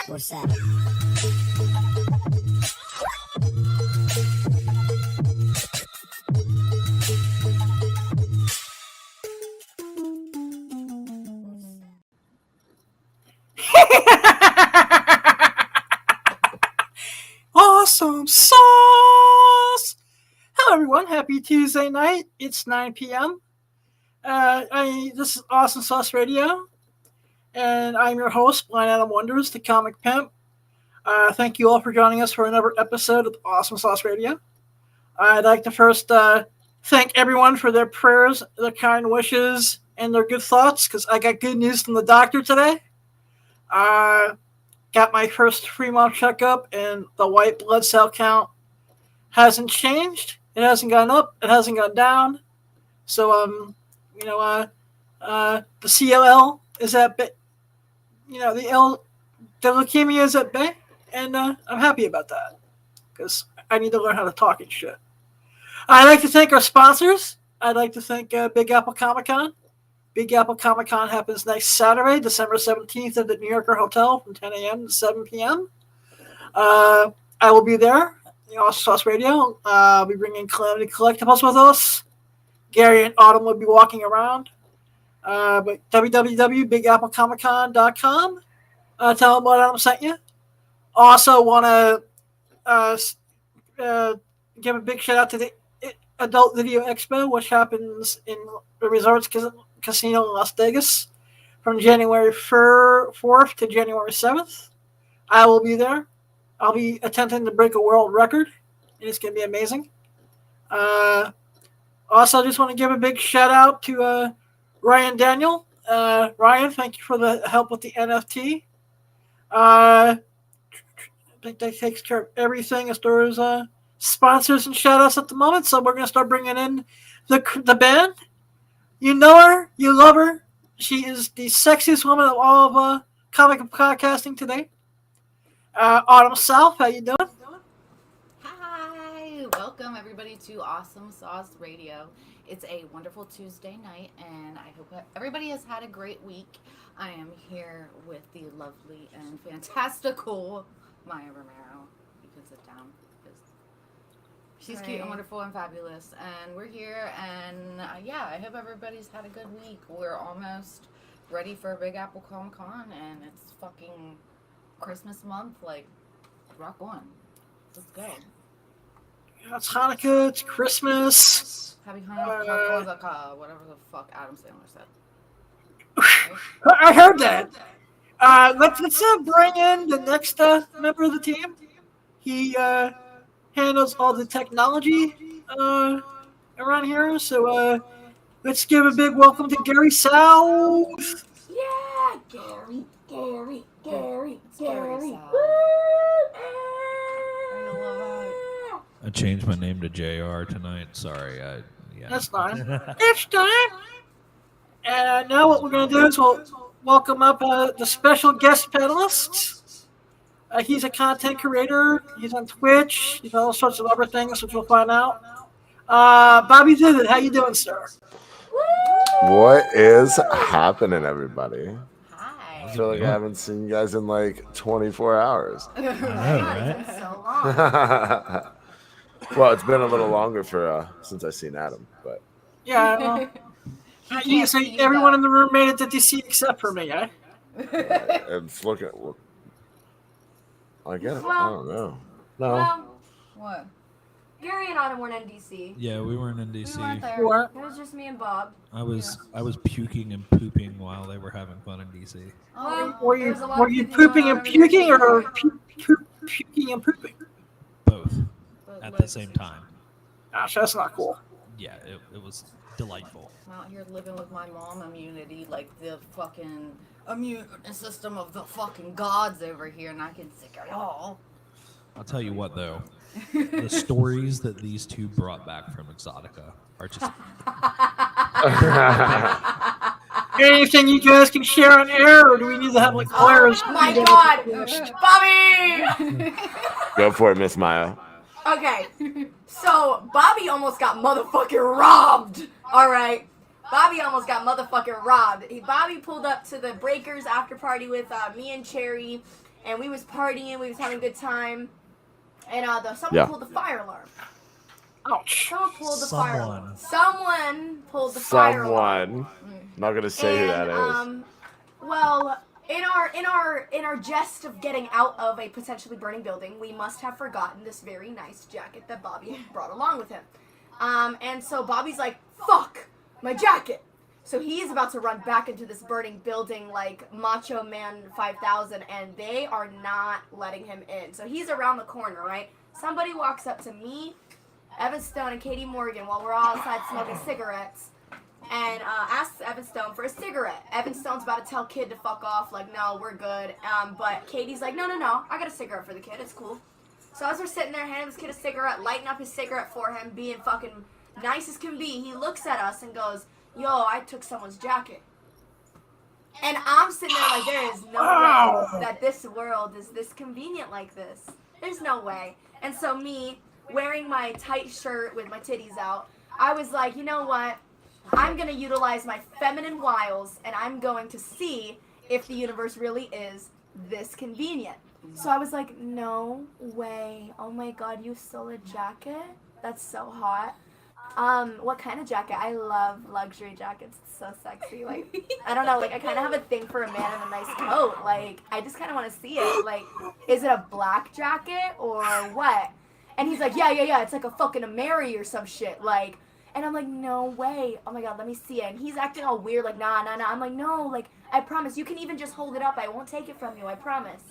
What's that? Awesome sauce! Hello, everyone. Happy Tuesday night. It's 9 p.m. This is Awesome Sauce Radio, and I'm your host, Blind Adam Wonders, the comic pimp. Thank you all for joining us for another episode of Awesome Sauce Radio. I'd like to first thank everyone for their prayers, their kind wishes, and their good thoughts, because I got good news from the doctor today. Got my first 3-month checkup, and the white blood cell count hasn't changed. It hasn't gone up. It hasn't gone down. So, the CLL is at bay. The leukemia is at bay, and I'm happy about that because I need to learn how to talk and shit. I'd like to thank our sponsors. I'd like to thank Big Apple Comic Con. Big Apple Comic Con happens next Saturday, December 17th at the New Yorker Hotel from 10 a.m. to 7 p.m. I will be there. Awesome Sauce Radio. I'll be bringing Calamity Collectibles with us. Gary and Autumn will be walking around. But www.bigapplecomiccon.com. Tell them what Adam sent you. Also want to give a big shout out to the Adult Video Expo, which happens in the Resorts Casino in Las Vegas from January 4th to January 7th. I will be there. I'll be attempting to break a world record, and it's going to be amazing. Also, I just want to give a big shout out to Ryan Daniel. Ryan, thank you for the help with the NFT. I think that takes care of everything as far as sponsors and shout outs at the moment. So we're going to start bringing in the band. You know her. You love her. She is the sexiest woman of all of comic podcasting today. Autumn South, how you doing? Hi, welcome everybody to Awesome Sauce Radio. It's a wonderful Tuesday night, and I hope everybody has had a great week. I am here with the lovely and fantastical Maya Romero. You can sit down because she's cute and wonderful and fabulous, and we're here. And I hope everybody's had a good week. We're almost ready for Big Apple Comic Con, and it's fucking Christmas month. Like, rock on. Let's go. It's Hanukkah. It's Christmas. Happy Hanukkah, whatever the fuck Adam Sandler said. Right? I heard that. Let's bring in the next member of the team. He handles all the technology around here. So let's give a big welcome to Gary South. Yeah, Gary. I changed my name to JR tonight. Sorry. That's fine. It's time. And now what we're going to do is we'll welcome up the special guest panelist. He's a content creator. He's on Twitch. He's all sorts of other things, which we'll find out. Bobby Vivid, how you doing, sir? What is happening, everybody? Hi. I feel like I haven't seen you guys in like 24 hours. I know, right? It's been so long. Well, it's been a little longer for since I've seen Adam, but Yeah, well, so everyone in the room made it to DC except for me, eh? it's looking. I get it. I don't know. No. Well, What? Gary and Autumn weren't in DC. Yeah, we weren't in We weren't DC. there. You weren't? It was just me and Bob. I was puking and pooping while they were having fun in DC. Oh, Were There was a lot you of puking pooping going and on in puking, DC. or puking and pooping? Both but at like, the same time. Gosh, that's not cool. Yeah, it was delightful. I'm out here living with my mom immunity, like the fucking immune system of the fucking gods over here, and I can sick it all. I'll tell you what, though. The stories that these two brought back from Exotica are just Anything you guys can share on air, or do we need to have like players? Oh my God, Bobby! Go for it, Miss Maya. Okay, so Bobby almost got motherfucking robbed. All right, Bobby almost got motherfucking robbed. Bobby pulled up to the Breakers after party with me and Cherry, and we was partying. We was having a good time, and someone pulled the fire alarm. Ouch. Someone pulled the fire alarm. Someone pulled the fire alarm. Not gonna say who that is. Well, in our jest of getting out of a potentially burning building, we must have forgotten this very nice jacket that Bobby had brought along with him. And so Bobby's like, "Fuck, my jacket!" So he's about to run back into this burning building like Macho Man 5000, and they are not letting him in. So he's around the corner, right? Somebody walks up to me, Evan Stone, and Katie Morgan while we're all outside smoking cigarettes, and asks Evan Stone for a cigarette. Evan Stone's about to tell Kid to fuck off, like, no, we're good. But Katie's like, no, I got a cigarette for the kid, it's cool. So as we're sitting there handing this kid a cigarette, lighting up his cigarette for him, being fucking nice as can be, he looks at us and goes, "Yo, I took someone's jacket." And I'm sitting there like, there is no way that this world is this convenient like this. There's no way. And so me, wearing my tight shirt with my titties out, I was like, you know what? I'm going to utilize my feminine wiles, and I'm going to see if the universe really is this convenient. So I was like, no way. Oh my God, you stole a jacket? That's so hot. What kind of jacket? I love luxury jackets. It's so sexy. Like, I don't know, like, I kind of have a thing for a man in a nice coat. Like, I just kind of want to see it. Like, is it a black jacket or what? And he's like, yeah, it's like a fucking Ameri or some shit. Like, and I'm like, no way. Oh my God, let me see it. And he's acting all weird, like, nah. I'm like, no, like, I promise. You can even just hold it up. I won't take it from you. I promise.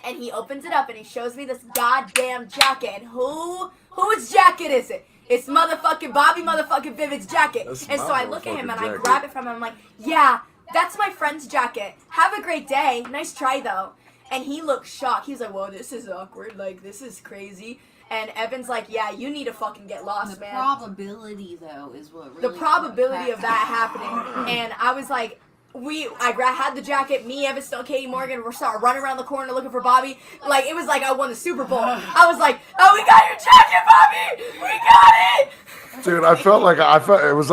And he opens it up and he shows me this goddamn jacket. And whose jacket is it? It's motherfucking Bobby motherfucking Vivid's jacket. And so I look at him and I grab it from him. I'm like, yeah, that's my friend's jacket. Have a great day. Nice try, though. And he looks shocked. He's like, whoa, this is awkward. Like, this is crazy. And Evan's like, yeah, you need to fucking get lost, man. The probability, though, is what really... The probability of that happening. And I was like... I had the jacket, me, Evan Stone, Katie Morgan, we're starting running around the corner looking for Bobby. Like, it was like I won the Super Bowl. I was like, oh, we got your jacket, Bobby! We got it! Dude, I felt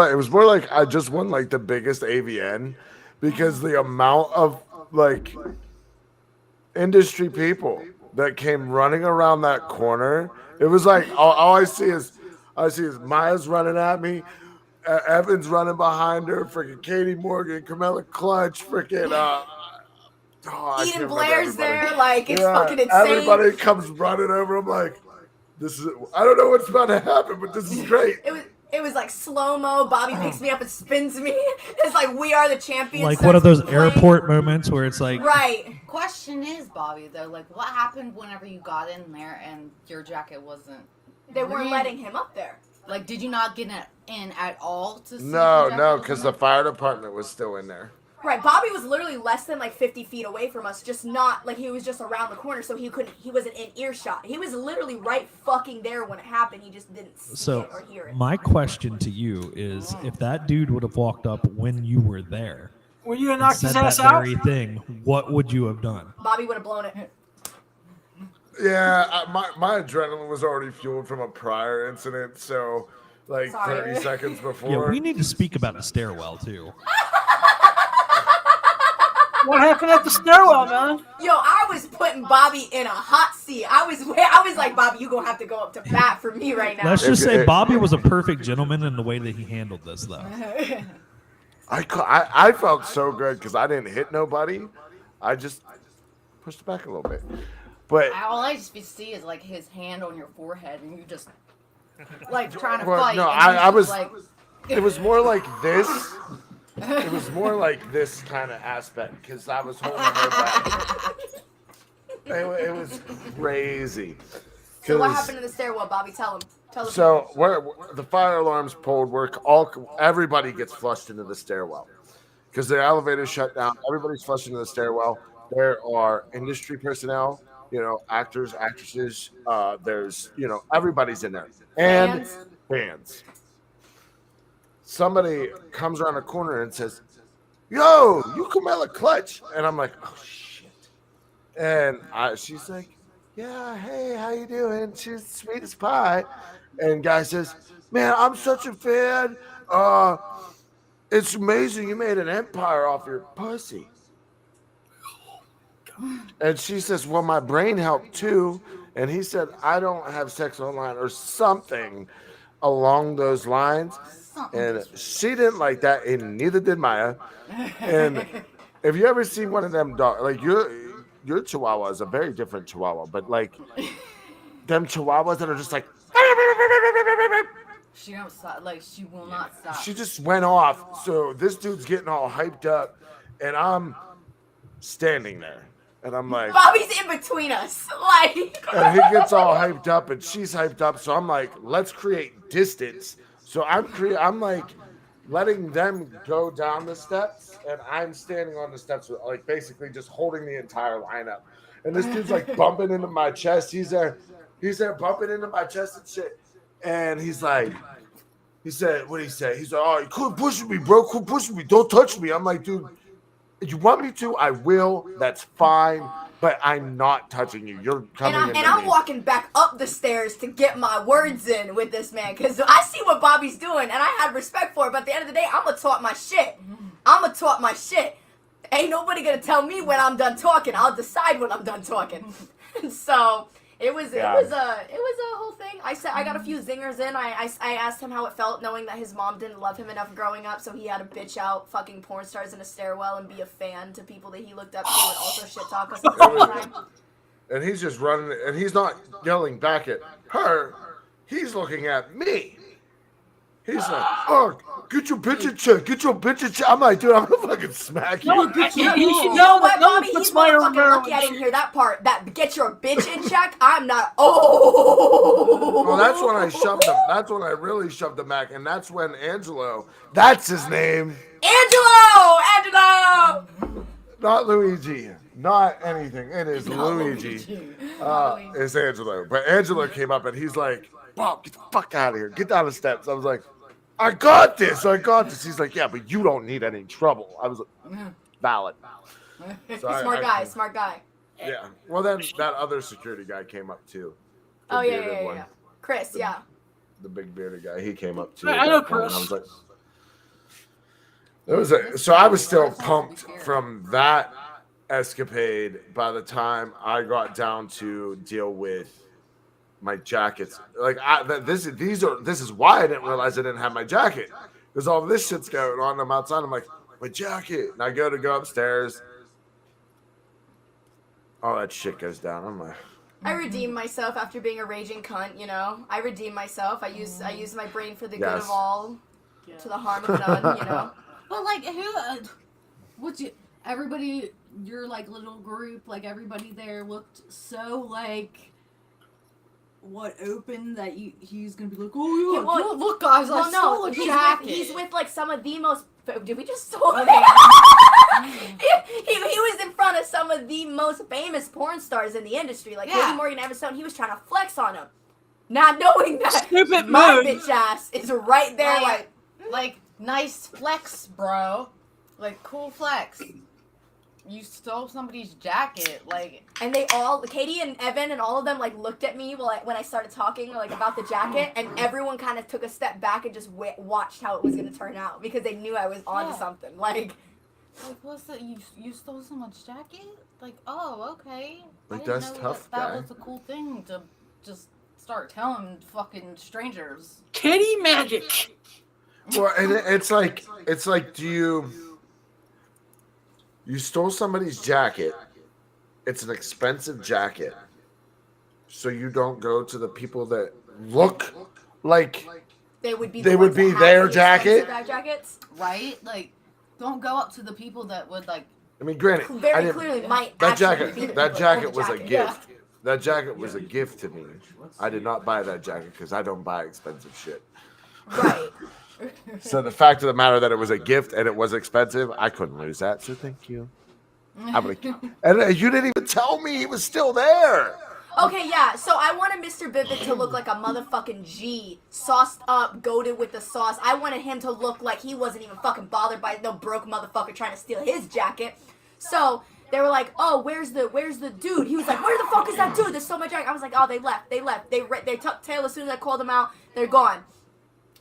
it was more like I just won like the biggest AVN because the amount of like industry people that came running around that corner, it was like all I see is Maya's running at me. Evan's running behind her, freaking Katie Morgan, Camilla Clutch, freaking Eden Blair's there, like it's fucking insane. Everybody comes running over. I'm like, I don't know what's about to happen, but this is great. It was like slow-mo. Bobby picks me up and spins me. It's like we are the champions. Like one of those airport moments where it's like, right. Question is, Bobby, though, like what happened whenever you got in there and your jacket wasn't? They weren't letting him up there. Like, did you not get in at all to see? No, because the fire department was still in there. Right, Bobby was literally less than like 50 feet away from us, just not like he was just around the corner, so he wasn't in earshot. He was literally right fucking there when it happened. He just didn't see it or hear it. My question to you is, if that dude would have walked up when you were there, were you knocked his ass that out? very thing, what would you have done? Bobby would have blown it. Yeah, my adrenaline was already fueled from a prior incident, so like 30 seconds before. Yeah, we need to speak about the stairwell too. What happened at the stairwell, man? Yo, I was putting Bobby in a hot seat. I was like, Bobby, you gonna have to go up to bat for me right now. Let's just say Bobby was a perfect gentleman in the way that he handled this, though. I felt so good because I didn't hit nobody. I just pushed it back a little bit. But all I just see is like his hand on your forehead, and you just like trying to well, fight. No, I was. Like... It was more like this. It was more like this kind of aspect because I was holding her back. It was crazy. So what happened in the stairwell, Bobby? Tell him. So the fire alarms pulled. Everybody gets flushed into the stairwell because the elevator shut down. Everybody's flushed into the stairwell. There are industry personnel actors, actresses. There's everybody's in there, and fans. Somebody comes around the corner and says, "Yo, you Camilla Clutch," and I'm like, "Oh shit!" And she's like, "Yeah, hey, how you doing?" She's sweet as pie. And guy says, "Man, I'm such a fan. It's amazing you made an empire off your pussy." And she says, "Well, my brain helped too." And he said, "I don't have sex online," or something along those lines. And she didn't like that, and neither did Maya. And if you ever see one of them dogs, like your Chihuahua is a very different Chihuahua, but like them Chihuahuas that are just like, she don't stop. Like she will not stop. she just went off. So this dude's getting all hyped up, and I'm standing there, and I'm like, Bobby's in between us. Like, and he gets all hyped up, and she's hyped up. So I'm like, let's create distance. So I'm like letting them go down the steps, and I'm standing on the steps, like basically just holding the entire lineup. And this dude's like bumping into my chest. He's there bumping into my chest and shit. And he said, what did he say? He's like, "Oh, you quit pushing me, bro. Quit pushing me. Don't touch me." I'm like, "Dude, if you want me to, I will. That's fine. But I'm not touching you. You're coming in. I'm walking back up the stairs to get my words in with this man, because I see what Bobby's doing, and I have respect for it. But at the end of the day, I'm going to talk my shit. Ain't nobody going to tell me when I'm done talking. I'll decide when I'm done talking. So it was a whole thing. I got a few zingers in. I asked him how it felt knowing that his mom didn't love him enough growing up, so he had to bitch out fucking porn stars in a stairwell and be a fan to people that he looked up to and also shit talk us at the same time. And he's just running, and he's not yelling back at her. He's looking at me. He's like, "Oh, get your bitch in check. Get your bitch in check." I'm like, "Dude, I'm gonna fucking smack you." No, you should know What, that no one Bobby? puts He's my motherfucking Romero lucky I didn't hear that part. That get your bitch in check. I'm not. Oh. Well, that's when I shoved him. That's when I really shoved him back, and that's when Angelo. That's his name. Angelo. Not Luigi. Not anything. It is Luigi. It's Angelo. But Angelo came up and he's like, "Bob, get the fuck out of here. Get down the steps." I was like, I got this. He's like, "Yeah, but you don't need any trouble." I was like, valid. So Smart guy. Yeah. Well, then that other security guy came up too. The Oh, bearded yeah. one. Chris, yeah. The big bearded guy. He came up too. I know at that point, and Chris. I was like, so I was still pumped from that escapade by the time I got down to deal with my jackets. Like this is why I didn't realize I didn't have my jacket, because all this shit's going on. I'm outside. I'm like, my jacket, and I go upstairs. All that shit goes down. I'm like, I redeemed myself after being a raging cunt. I redeemed myself. I use my brain for the good of all, to the harm of none. But like, everybody, your like little group, like everybody there looked so like, open that he's gonna be like, "Oh yeah, look guys, I stole a jacket." He's with like some of the most. Did we just stole? Okay. he was in front of some of the most famous porn stars in the industry, like Lily Morgan Everstone. He was trying to flex on him, not knowing that Stupid my move. bitch ass is right there, like nice flex, bro. Like cool flex. You stole somebody's jacket, like. And they all, Katie and Evan and all of them, like looked at me when I started talking like about the jacket, and everyone kind of took a step back and just watched how it was gonna turn out, because they knew I was onto something. Like what's that? You stole someone's jacket? Like, oh, okay. Like, I didn't that's know tough, that guy. was a cool thing to just start telling fucking strangers. Kitty magic. well, and it's like, do you stole somebody's jacket? It's an expensive jacket, so you don't go to the people that look like they would be their jacket. Jackets. Right? Like, don't go up to the people that would like. I mean, granted, Very clearly might. that actually be jacket. the That people that jacket own the was a jacket. gift. That jacket was a gift to me. I did not buy that jacket because I don't buy expensive shit. Right. So the fact of the matter that it was a gift and it was expensive, I couldn't lose that. So thank you. I'm like, and you didn't even tell me he was still there. Okay, yeah. So I wanted Mr. Vivid to look like a motherfucking G, sauced up, goated with the sauce. I wanted him to look like he wasn't even fucking bothered by no broke motherfucker trying to steal his jacket. So they were like, "Oh, where's the dude?" He was like, "Where the fuck is that dude? There's so much jacket." I was like, "Oh, they left. They tucked tail as soon as I called them out. They're gone."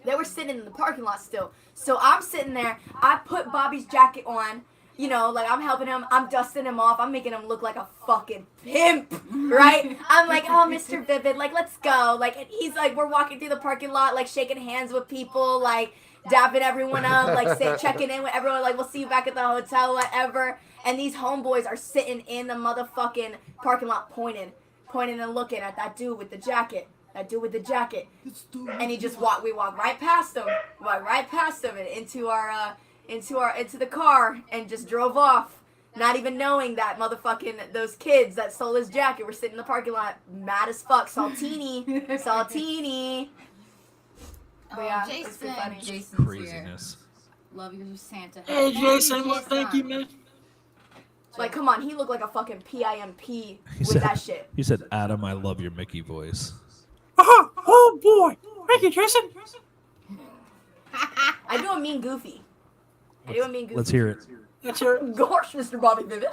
They were sitting in the parking lot still. So I'm sitting there. I put Bobby's jacket on. You know, like I'm helping him, I'm dusting him off, I'm making him look like a fucking pimp, right? I'm like, oh, Mr. Vivid, like, let's go. Like, and he's like, we're walking through the parking lot, like, shaking hands with people, like, dapping everyone up, like, checking in with everyone, like, we'll see you back at the hotel, whatever. And these homeboys are sitting in the motherfucking parking lot pointing and looking at that dude with the jacket. And he just we walked right past him, and into the car and just drove off, not even knowing that those kids that stole his jacket were sitting in the parking lot, mad as fuck, saltini. But yeah, it's Jason, funny. Jason's Craziness. here. Love your Santa. hat. Hey, Thank you, Jason. Well, thank you, man. Like, come on, he looked like a fucking PIMP He with said, that shit. He said, Adam, I love your Mickey voice. Oh boy. Thank you, Jason. I do a mean Goofy. Let's hear it. That's your. Gosh, Mr. Bobby Vivid,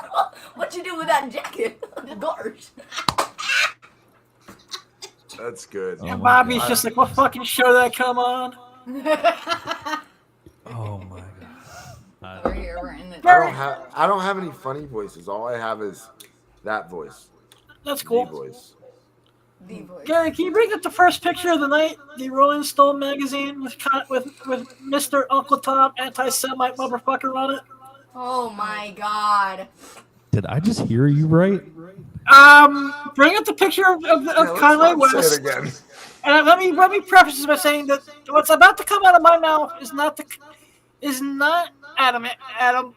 what you do with that jacket? Gosh. That's good. Oh And my Bobby's God. just like, what fucking show did I come on? Oh my God. We're here. We're in the. I don't have any funny voices. All I have is that voice. That's The cool. voice. The voice. Gary, can you bring up the first picture of the night? The Rolling Stone magazine with Mr. Uncle Tom, anti-Semite motherfucker on it. Oh my god. Did I just hear you right? Bring up the picture of Let's Kanye not say West. it again. And let me preface this by saying that what's about to come out of my mouth is not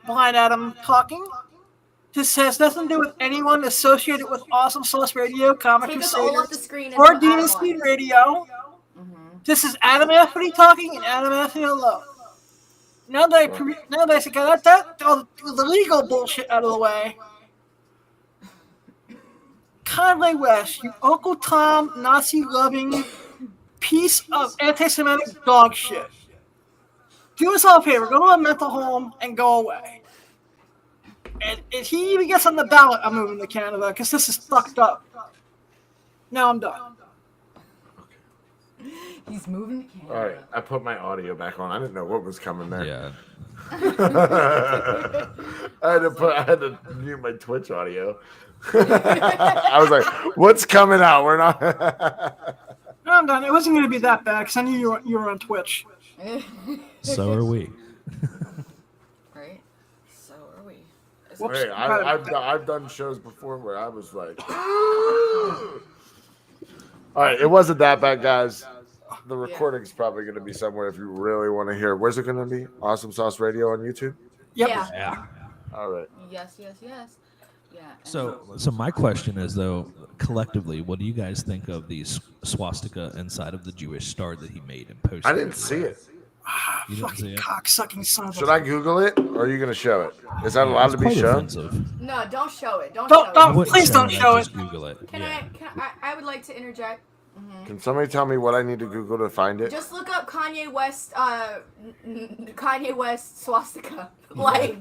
Blind Adam talking. This has nothing to do with anyone associated with Awesome Sauce Radio, Comic Take us all off the Crusaders, screen or and Demon Speed Radio. This is Adam Anthony talking and Adam Anthony alone. Now that I got all the legal bullshit out of the way, Kanye West, you Uncle Tom, Nazi-loving piece of anti-Semitic dog shit. Do us all a favor, go to a mental home and go away. And if he even gets on the ballot, I'm moving to Canada because this is fucked up. Now I'm done. He's moving to Canada. All right, I put my audio back on. I didn't know what was coming there. Yeah. I had to mute my Twitch audio. I was like, "What's coming out? We're not." No, I'm done. It wasn't going to be that bad because I knew you were on Twitch. So are we. Right? So are we. Whoops. Hey, I've done shows before where I was like, all right, it wasn't that bad, guys. The recording's probably going to be somewhere if you really want to hear. Where's it going to be? Awesome Sauce Radio on YouTube? Yep. Yeah. Yeah. All right. Yes. Yeah. and So my question is, though, collectively, what do you guys think of the swastika inside of the Jewish star that he made and posted? I didn't see it. You didn't see Fucking it? cock-sucking son of a... Should I Google it, or are you going to show it? Is that allowed It's to be quite shown? offensive. No, don't show it. Don't Don't- show don't- it. Wouldn't Please don't it, show just it. Google it. Yeah. I would like to interject. Can somebody tell me what I need to Google to find it? Just look up Kanye West, Kanye West swastika. Like,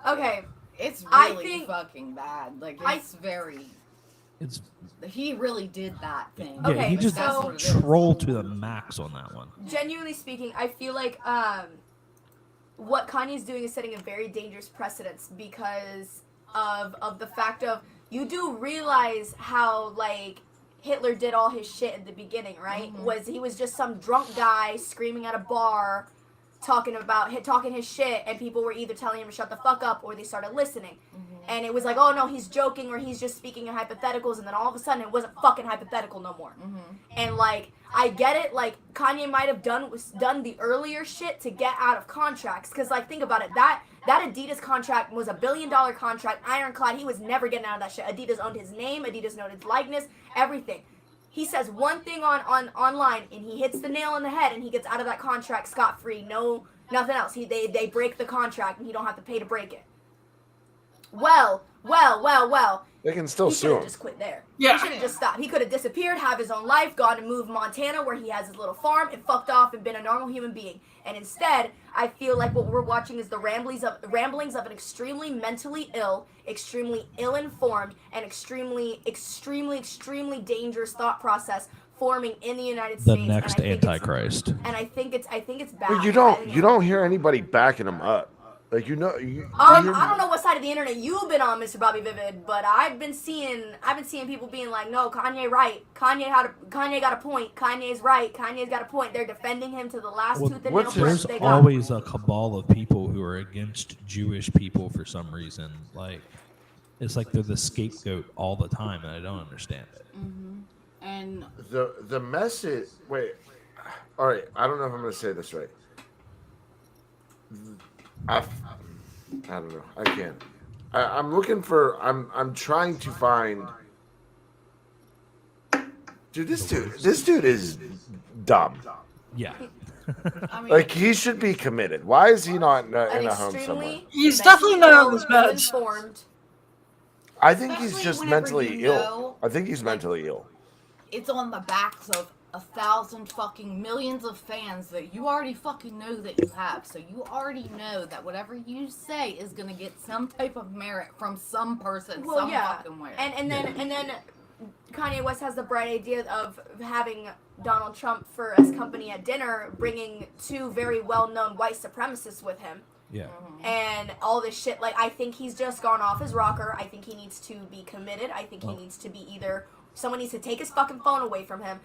okay, It's I really think- fucking bad. Like I- it's very. It's He really did that thing. yeah. Okay, He just so- what it is. trolled to the max on that one. genuinely speaking, I feel like what Kanye's doing is setting a very dangerous precedence because of the fact of you do realize how like Hitler did all his shit in the beginning, right? He was just some drunk guy screaming at a bar, talking his shit, and people were either telling him to shut the fuck up or they started listening. And it was like, oh no, he's joking or he's just speaking in hypotheticals, and then all of a sudden it wasn't fucking hypothetical no more. And like, I get it, like Kanye might have done the earlier shit to get out of contracts, because like think about it, that Adidas contract was $1 billion contract, ironclad. He was never getting out of that shit. Adidas owned his name, Adidas owned his likeness, everything. He says one thing on online and he hits the nail on the head and he gets out of that contract scot-free, no nothing else. They break the contract and he don't have to pay to break it. well. They can still He should sue have him. just quit there. Yeah. He should have just stopped. He could have disappeared, have his own life, gone and moved Montana where he has his little farm and fucked off and been a normal human being. And instead, I feel like what we're watching is the ramblings of an extremely mentally ill, extremely ill-informed, and extremely dangerous thought process forming in the United The States. next and I think it's- Antichrist. And I think it's bad. But you don't hear anybody backing him up. Like you hear- I don't know what side of the internet you've been on, Mr. Bobby Vivid, but I've been seeing people being like, no, Kanye right. Kanye got a point. Kanye's right. Kanye's got a point. They're defending him to the last Well, tooth and what's nail his- print they got. always a cabal of people who are against Jewish people for some reason. Like, it's like they're the scapegoat all the time, and I don't understand it. And the message. Wait, all right. I don't know if I'm gonna say this right. I don't know. I can't. I'm looking for. I'm trying to find. Dude, this dude is dumb. Yeah. I mean, Like he should be committed. Why is he not in An a home somewhere? extremely He's definitely not on his mentally meds. ill-informed. I think he's Especially just whenever mentally you ill. know, I think he's like- mentally ill. it's on the backs of 1,000 fucking millions of fans that you already fucking know that you have. So you already know that whatever you say is gonna get some type of merit from some person, Well, some yeah, fucking where. and then Kanye West has the bright idea of having Donald Trump for as company at dinner, bringing two very well-known white supremacists with him. Yeah. And all this shit, like, I think he's just gone off his rocker. I think he needs to be committed. I think he needs to be either someone needs to take his fucking phone away from him.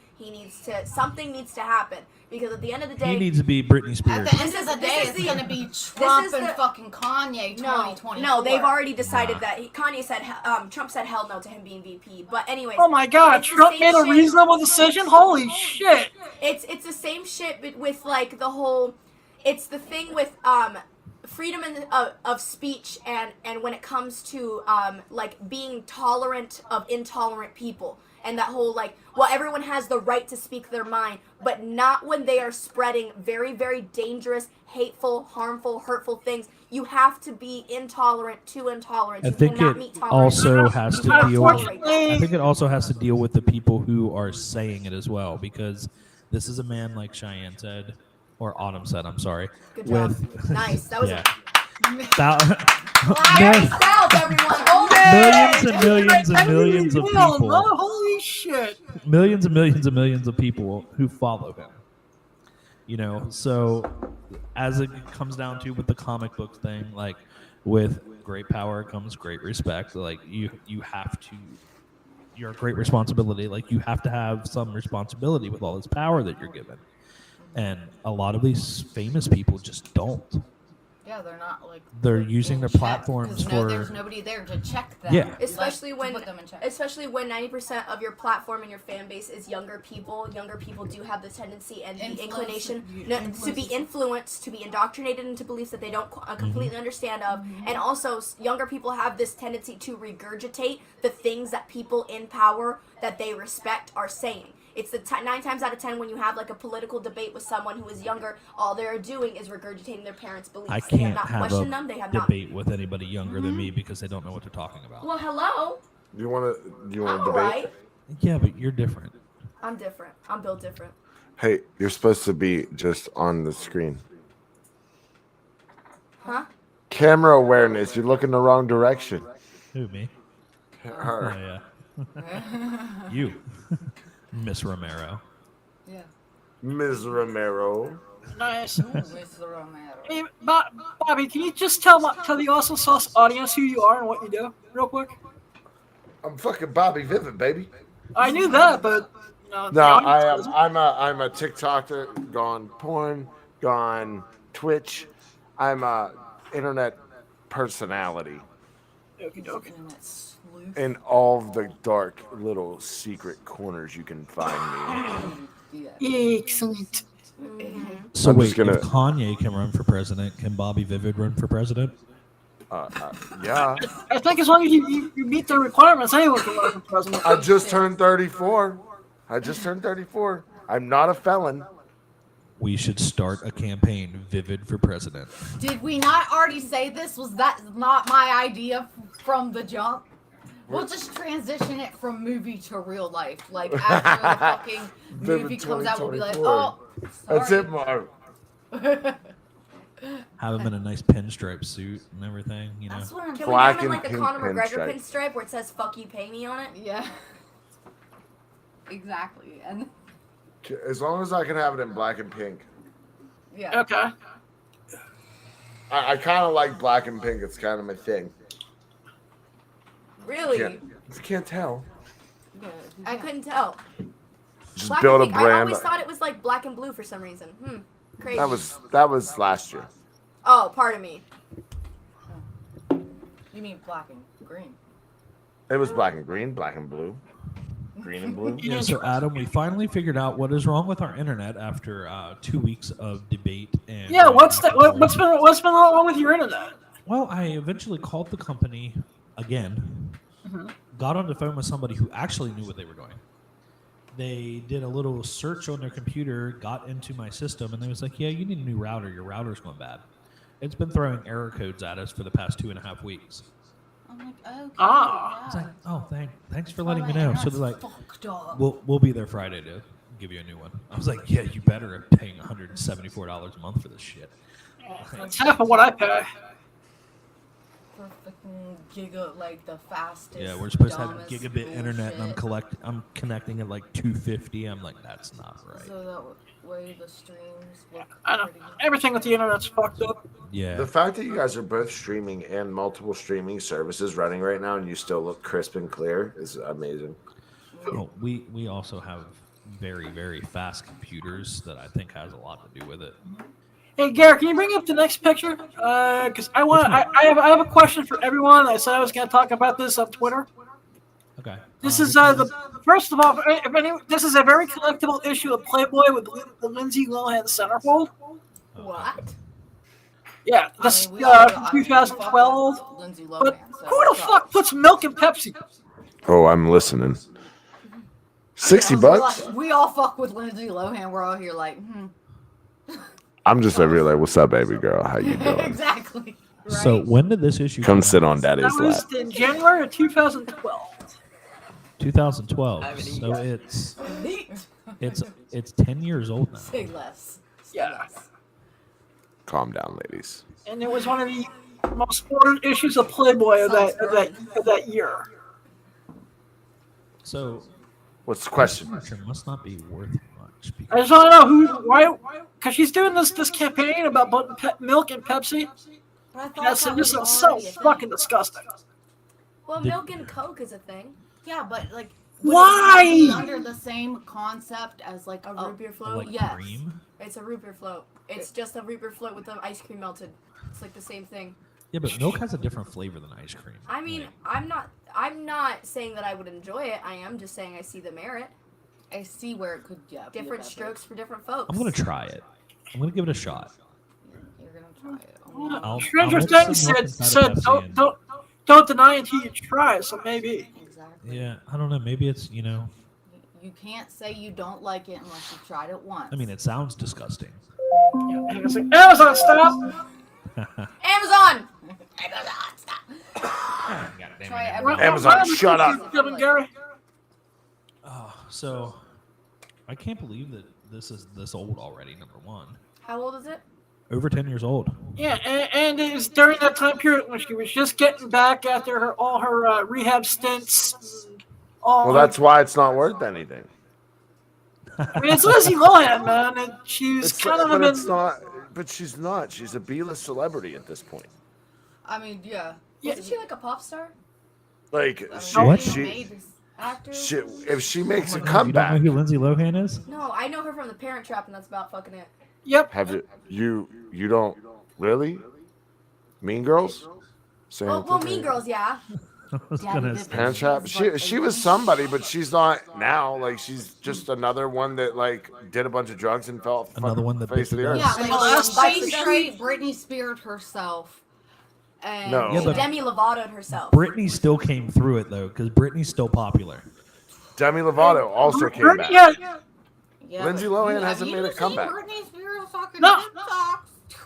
Something needs to happen, because at the end of the day, He needs to be Britney At Spears. the end of the day, this is it's the- gonna be Trump and the- fucking Kanye 2024. no, they've already decided Nah. that Kanye said, Trump said hell no to him being VP. But anyways, Oh my God, it's the Trump same made a shit. reasonable decision. Holy shit! It's the same shit with like the whole. It's the thing with freedom of speech and when it comes to like being tolerant of intolerant people. And that whole, like, well, everyone has the right to speak their mind, but not when they are spreading very, very dangerous, hateful, harmful, hurtful things. You have to be intolerant to intolerance. I You think cannot it meet tolerance. also has You to cannot deal. tolerate that. I think it also has to deal with the people who are saying it as well, because this is a man, like Cheyenne said, or Autumn said. I'm sorry. Good job. With Nice. That was yeah. Larry South, everyone. Hold it. Millions and millions and millions of Hell people. no, holy shit! Millions and millions and millions of people who follow him. You know, so as it comes down to with the comic book thing, like with great power comes great respect. Like you have to, you're a great responsibility. Like you have to have some responsibility with all this power that you're given. And a lot of these famous people just don't. Yeah, they're not like. They're using their in check, platforms 'cause for. there's nobody there to check them. Yeah. Especially like, when, to put them in check. 90% of your platform and your fan base is younger people. Younger people do have the tendency and the inclination to be influenced, to be indoctrinated into beliefs that they don't completely understand of. And also, younger people have this tendency to regurgitate the things that people in power that they respect are saying. It's the 9 times out of 10 when you have like a political debate with someone who is younger, all they're doing is regurgitating their parents' beliefs. I They have can't not have questioned a them. They have not. debate with anybody younger than me because they don't know what they're talking about. Well, hello. You want to I'm debate? alright. Yeah, but you're different. I'm different. I'm built different. Hey, you're supposed to be just on the screen. Huh? Camera awareness. You're looking the wrong direction. Who, me? Oh, Her. yeah. You, Miss Romero. Yeah. Ms. Romero. Nice. Mr. Romero. Hey, Bobby, can you just tell the Awesome Sauce audience who you are and what you do, real quick? I'm fucking Bobby Vivid, baby. I knew that, but the No, audience doesn't. I'm a TikToker, gone porn, gone Twitch. I'm a internet personality Okey doke. Internet sleuth. in all of the dark little secret corners you can find me. Yeah. Excellent. So I'm wait, just gonna- if Kanye can run for president, can Bobby Vivid run for president? Yeah, I think as long as you meet the requirements, anyone can run for president. I just turned 34. I'm not a felon. We should start a campaign, Vivid for President. Did we not already say this? Was that not my idea from the jump? We'll just transition it from movie to real life. Like after the fucking movie comes out, we'll be like, 2024. oh, sorry. That's it, Marv. Have him in a nice pinstripe suit and everything, you know. That's what I'm Can Black we and get him in pink like the Conor McGregor pinstripe. pinstripe where it says "fuck you, pay me" on it? Yeah. Exactly. And As long as I can have it in black and pink. yeah. Okay. I kind of like black and pink. It's kind of my thing. Really? Can't tell. I couldn't tell. Just Black build a and pink. I brand. always thought it was like black and blue for some reason. Crazy. That was last year. Oh, pardon me. You mean black and green? It was black and green, black and blue, green and blue. Yeah, so Adam, we finally figured out what is wrong with our internet after 2 weeks of debate. And Yeah, what's been wrong with your internet? Well, I eventually called the company again, got on the phone with somebody who actually knew what they were doing. They did a little search on their computer, got into my system, and they was like, yeah, you need a new router. Your router's going bad. It's been throwing error codes at us for the past 2.5 weeks. I'm like, okay. Ah. It's like, oh, thanks for letting me know. So they're like, fucked up. we'll be there Friday to give you a new one. I was like, yeah, you better. I'm paying $174 a month for this shit. That's half of what I pay. For fucking like the fastest. Yeah, we're supposed to have dumbest gigabit internet, and I'm connecting at like 250. I'm like, that's not right. So that way the streams look I know. pretty good. Everything with the internet's fucked up. Yeah. The fact that you guys are both streaming and multiple streaming services running right now, and you still look crisp and clear, is amazing. Oh, we also have very, very fast computers that I think has a lot to do with it. Hey, Garrett, can you bring up the next picture? Because I have a question for everyone. I said I was going to talk about this on Twitter. Okay. This is first of all, this is a very collectible issue of Playboy with the Lindsay Lohan centerfold. What? Yeah, I this mean, we all- I mean, we fuck 2012. with Lindsay But Lohan, so who the what's fuck up? puts milk in Pepsi? Oh, I'm listening. $60. We all fuck with Lindsay Lohan. We're all here like, I'm just over here like, what's up, baby girl? How you doing? exactly. Right? So when did this issue Come come sit out? on daddy's That lap. was in January of 2012. 2012. So it's 10 years old now. Say less. Say Yeah. less. Calm down, ladies. And it was one of the most ordered issues of Playboy of that year. So What's the question? furniture must not be worth much. I just want to know why, because she's doing this campaign about putting milk in Pepsi. But I thought That's that this was is so already a thing. fucking disgusting. Well, milk and Coke is a thing. Yeah, but like, Why? would it not be under the same concept as like A root beer float. like yes. cream. It's a root beer float. It's just a root beer float with the ice cream melted. It's like the same thing. Yeah, but milk has a different flavor than ice cream. I mean, Like, I'm not saying that I would enjoy it. I am just saying I see the merit. I see where it could be a Different better. strokes for different folks. I'm gonna try it. I'm gonna give it a shot. You're gonna try it. Oh, I'll Stranger mix Things some milk inside said of Pepsi and- don't deny it until you try. So maybe. exactly. Yeah, I don't know. Maybe it's You can't say you don't like it unless you tried it once. I mean, it sounds disgusting. Yeah, it's like, Amazon, stop! Amazon. Try it What- Amazon, what other shut cookies up. you giving, Gary? So, I can't believe that this is this old already. Number one, How old is it? over 10 years old. Yeah, and it was during that time period when she was just getting back after all her rehab stints. Well, that's why it's not worth anything. I mean, it's Lizzie Lohan, man, and she's kind of but been. it's not. But she's not. She's a B-list celebrity at this point. I mean, yeah. Yeah. Isn't she like a pop star? Like What? Actor? if she makes a You don't know comeback, who Lindsay Lohan is? No, I know her from The Parent Trap, and that's about fucking it. Yep. have you don't really? Mean Girls? Same Well, thing. Mean Girls, yeah. I was gonna say- Parent Trap. She was somebody, but she's not now. Like she's just another one that like did a bunch of drugs and fell off the Another fucking one that face of the bit earth. the Yeah, dust. And like the last she thing- straight Britney Spears herself. And No. Yeah, She but- Demi Lovato'd herself. Britney still came through it though, because Britney's still popular. Demi Lovato also came back. Yeah, yeah, Lindsay but Lohan have hasn't you made a seen comeback. Britney Spears sucking No. TikToks.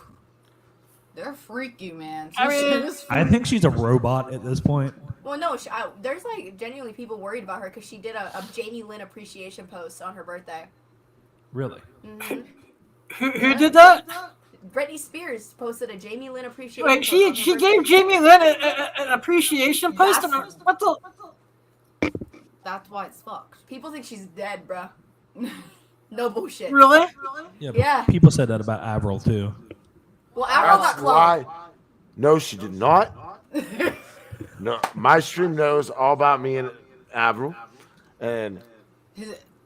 They're freaky, man. I mean, I think she's a robot at this point. Well, no, there's like genuinely people worried about her because she did a Jamie Lynn appreciation post on her birthday. Really? hmm Who did that? Britney Spears posted a Jamie Lynn appreciation Wait, post on her she birthday. gave Jamie Lynn an appreciation post. That's- What the? That's why it's fucked. People think she's dead, bruh. No bullshit. Really? Yeah. But Yeah. People said that about Avril too. Well, Avril got That's cloned. why. No, she did not. No, my stream knows all about me and Avril, and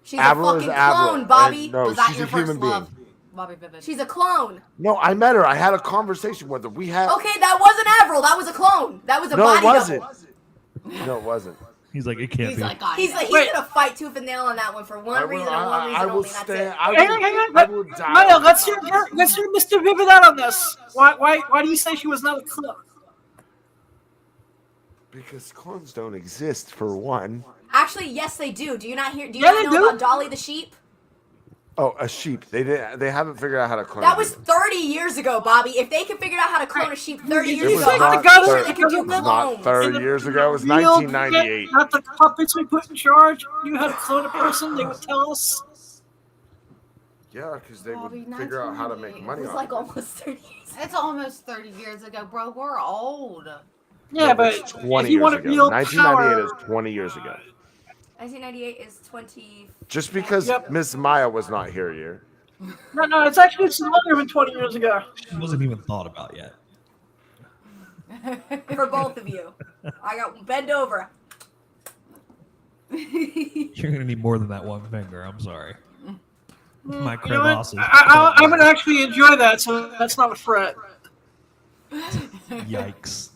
She's Avril a is fucking Avril, clone, Bobby. and no, Was that she's your a first human being. love? Bobby Vivid. She's a clone. No, I met her. I had a conversation with her. We had. Okay, that wasn't Avril. That was a clone. That was a No, body it wasn't. double. No, it wasn't. He's like, it can't He's be. like, God, He's Wait. gonna fight tooth and nail on that one for one reason and one reason I will only. That's stand. it. I Hang will, on, hang on. I will die. Maya, on let's that. hear Mr. Vivid out on this. Why do you say she was not a clone? Because clones don't exist for one. Actually, yes, they do. Do you not hear? Do you Yeah, not they know do. about Dolly the sheep? Oh, a sheep. They haven't figured out how to clone. That was it. 30 years ago, Bobby. If they can figure out how to clone a sheep 30 It years was ago, not I'm the sure guy they could do that- It was clones. not 30 years ago. It was Real 1998. Not the puppets we put in charge. You had to clone a person. They would tell us. Yeah, because they Bobby, would figure out how to make 1998. money It was on like it. almost 30 years ago. It's almost 30 years ago, bro. We're old. Yeah, but It's 20 if you years want ago. real 1998 power, is 20 years ago. 1998 is 20. Just because Yep. Miss Maya was not here yet. no, it's actually longer than 20 years ago. She wasn't even thought about yet. For both of you. I got bend over. You're gonna need more than that one finger. I'm sorry. My You know what? crevasses. I'm gonna actually enjoy that, so that's not a threat. Yikes.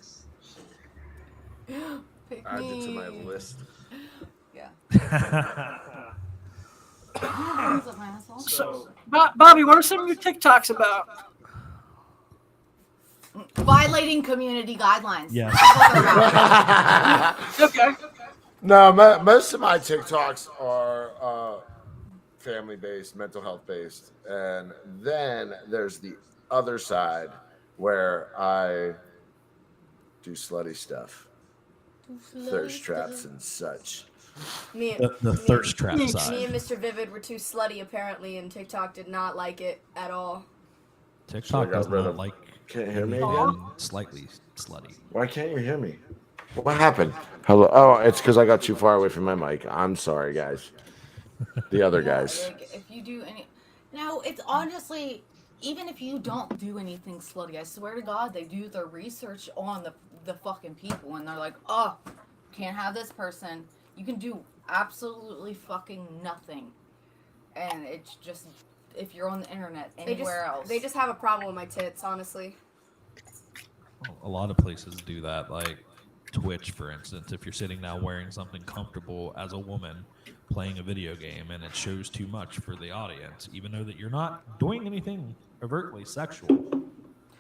Pick Add it to my me. list. Yeah. So, Bobby, what are some of your TikToks about? Violating community guidelines. Yes. That's what they're about. Okay. No, most of my TikToks are family-based, mental health-based, and then there's the other side where I do slutty stuff, thirst traps and such. Me, The thirst trap Me me side. and Mr. Vivid were too slutty apparently, and TikTok did not like it at all. TikTok got does rid not of- like Can't hear me anything again? slightly slutty. Why can't you hear me? What happened? Hello? Oh, it's because I got too far away from my mic. I'm sorry, guys. The other guys. Like, if you do any, no, it's honestly, even if you don't do anything slutty, I swear to God, they do their research on the fucking people, and they're like, oh, can't have this person. You can do absolutely fucking nothing, and it's just if you're on the internet anywhere else. They just have a problem with my tits, honestly. A lot of places do that, like Twitch, for instance. If you're sitting down wearing something comfortable as a woman playing a video game and it shows too much for the audience, even though that you're not doing anything overtly sexual.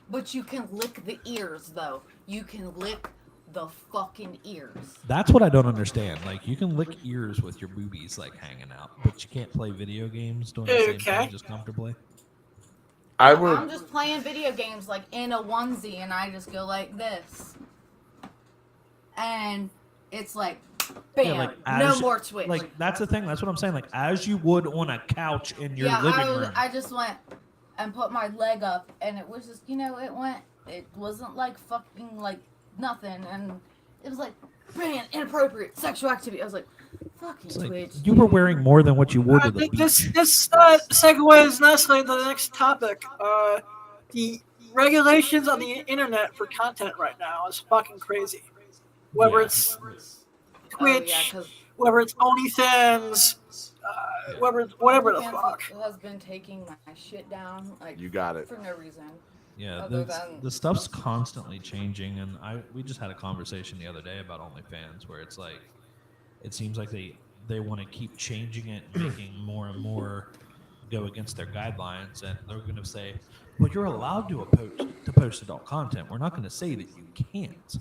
But you can lick the ears, though. You can lick the fucking ears. That's what I don't understand. Like, you can lick ears with your boobies, like, hanging out, but you can't play video games doing the same Okay. thing just comfortably. I I'm would. just playing video games like in a onesie, and I just go like this, and it's like, bam, Yeah, like, no as- more Twitch. Like, that's the thing. That's what I'm saying. Like, as you would on a couch in your yeah, living room. I just went and put my leg up, and it was just, it wasn't like fucking like nothing, and it was like, bam, inappropriate sexual activity. I was like, fucking It's like, Twitch. you were wearing more than what you would I to the think beach. this segues nicely into the next topic. The regulations on the internet for content right now is fucking crazy. Whether Yeah. it's Oh, Twitch, yeah, 'cause whether it's OnlyFans, whether it's whatever the OnlyFans fuck. has been taking my shit down, like, You got it. for no reason. Yeah, other the, than- the stuff's constantly changing, and we just had a conversation the other day about OnlyFans, where it's like, it seems like they want to keep changing it, and making more and more go against their guidelines, and they're going to say, well, you're allowed to post adult content. We're not going to say that you can't.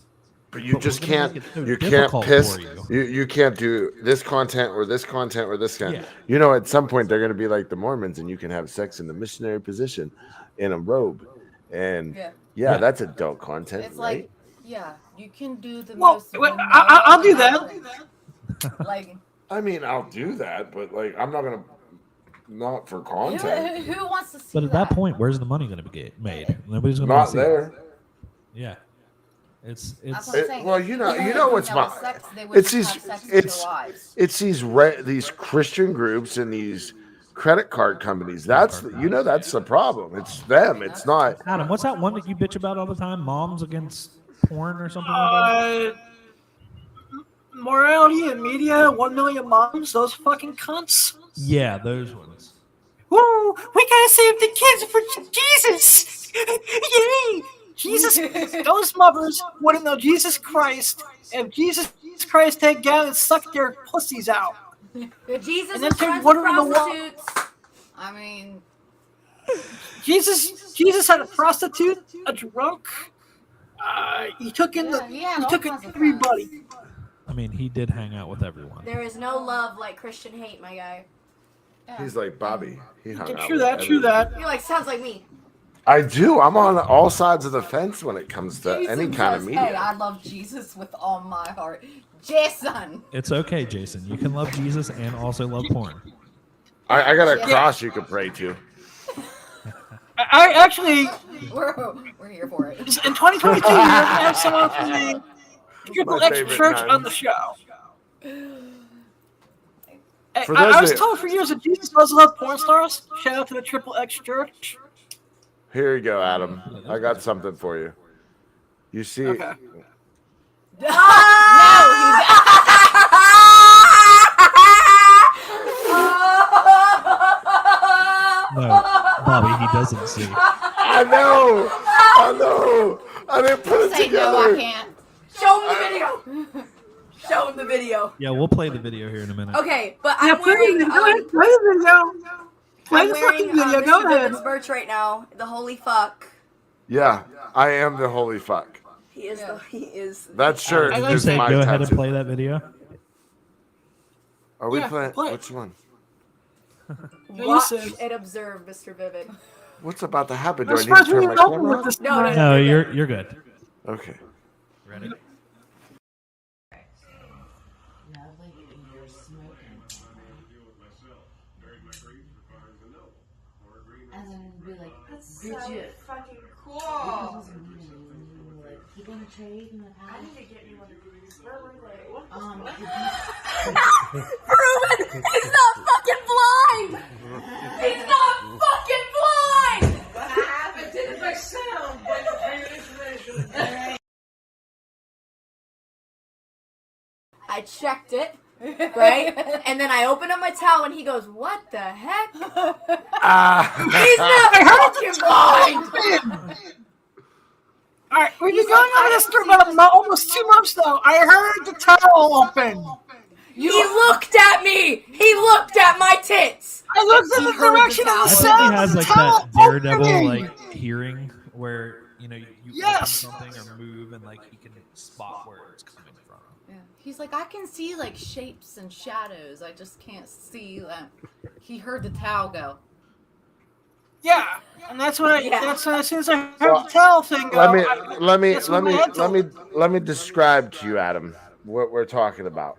But you But just we're gonna can't. make it so You can't difficult piss. for you. You can't do this content or this content or this content. Yeah. You know, at some point they're going to be like the Mormons, and you can have sex in the missionary position, in a robe, and Yeah. that's adult content, It's right? like, yeah, you can do the Well, most. wait, vanilla I'll do that. content. Like, I mean, I'll do that, but like, I'm not gonna not for content. who wants to see But at that point, where's the money going to be made? Nobody's going Not to see there. it. Yeah. It's That's what I'm saying. well, you know If what's there was my. sex, they It's wouldn't these. have sex with their It's wives. these Christian groups and these credit card companies. That's that's the problem. It's them. It's not. Adam, what's that one that you bitch about all the time? Moms against porn or something like that? Morality and media, 1 million moms, those fucking cunts. Yeah, those ones. Woo! We gotta save the kids for Jesus! Yay! Jesus, those mothers wouldn't know Jesus Christ if Jesus Christ had gone and sucked their pussies out. Jesus And then is take friends with water in the wall. prostitutes. I mean, Jesus had a prostitute, a drunk. He took in Yeah, he had he all took in kinds of everybody. I mean, he did hang out with everyone. There is no love like Christian hate, my guy. yeah. He's like Bobby. He hung out True with that, true everyone. that. You're like, sounds like me. I do. I'm on all sides of the fence when it comes to any Jason kind of says, media. Hey, I love Jesus with all my heart. Jason. It's okay, Jason. You can love Jesus and also love porn. I got a Yeah. cross you could pray to. I actually, We're here for it. in 2022, we're gonna have someone from the Triple My X favorite Church time. on the show. For I those was that- told for years that Jesus does love porn stars. Shout out to the Triple X Church. Here you go, Adam. I got something for you. You see, Okay. No, Bobby, he doesn't see. I know, I didn't put it Say no, I together. can't. Show him the video. Show him the video. Yeah, we'll play the video here in a minute. Okay, but Yeah, I'm wearing go ahead, play the video. Play I'm the wearing fucking video. Mr. Go ahead. Vivens merch right now. The holy fuck. Yeah, I am the holy fuck. He is Yeah. he is. That shirt I like You is say my go ahead and tattoo. play that video. Are we Yeah, playing? play it. Which one? you Watch said- and observe, Mr. Vivid. What's about to happen? Do I'm I need to supposed to turn be my open camera with this. No, no, No, you're good. Okay. Ready? And then be like, That's did so you? fucking cool. Like, you gonna trade in the I past? need to get me one of these. Where were they? Did He's not fucking blind! He's not fucking blind! what happened to the myself? I checked it, right? And then I opened up my towel and he goes, what the heck? He's not fucking blind! All right, we've been going over this for about almost 2 months now. I heard the towel open. He looked at me! He looked at my tits! I looked in the direction of the I think sound. he has of like the towel that Daredevil opening. like hearing where you Yes. open something or move and like he can spot where it's coming from. Yeah. He's like, I can see like shapes and shadows. I just can't see that. He heard the towel go. Yeah, and that's what Yeah. that's as soon as I heard the towel thing go. Let me describe to you, Adam, what we're talking about.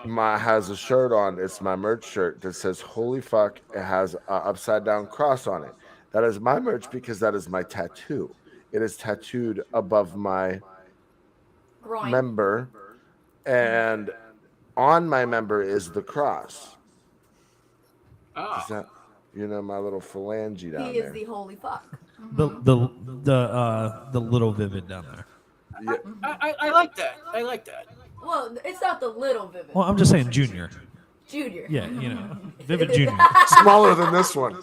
My has a shirt on. It's my merch shirt that says "Holy fuck." It has an upside down cross on it. That is my merch because that is my tattoo. It is tattooed above my Groin. member, and on my member is the cross. Is that my little phalange down He there? is the holy fuck. The little Vivid down there. I like that. I like that. Well, it's not the little Vivid. Well, I'm just saying Junior. Junior. Yeah, Vivid Junior. Smaller than this one.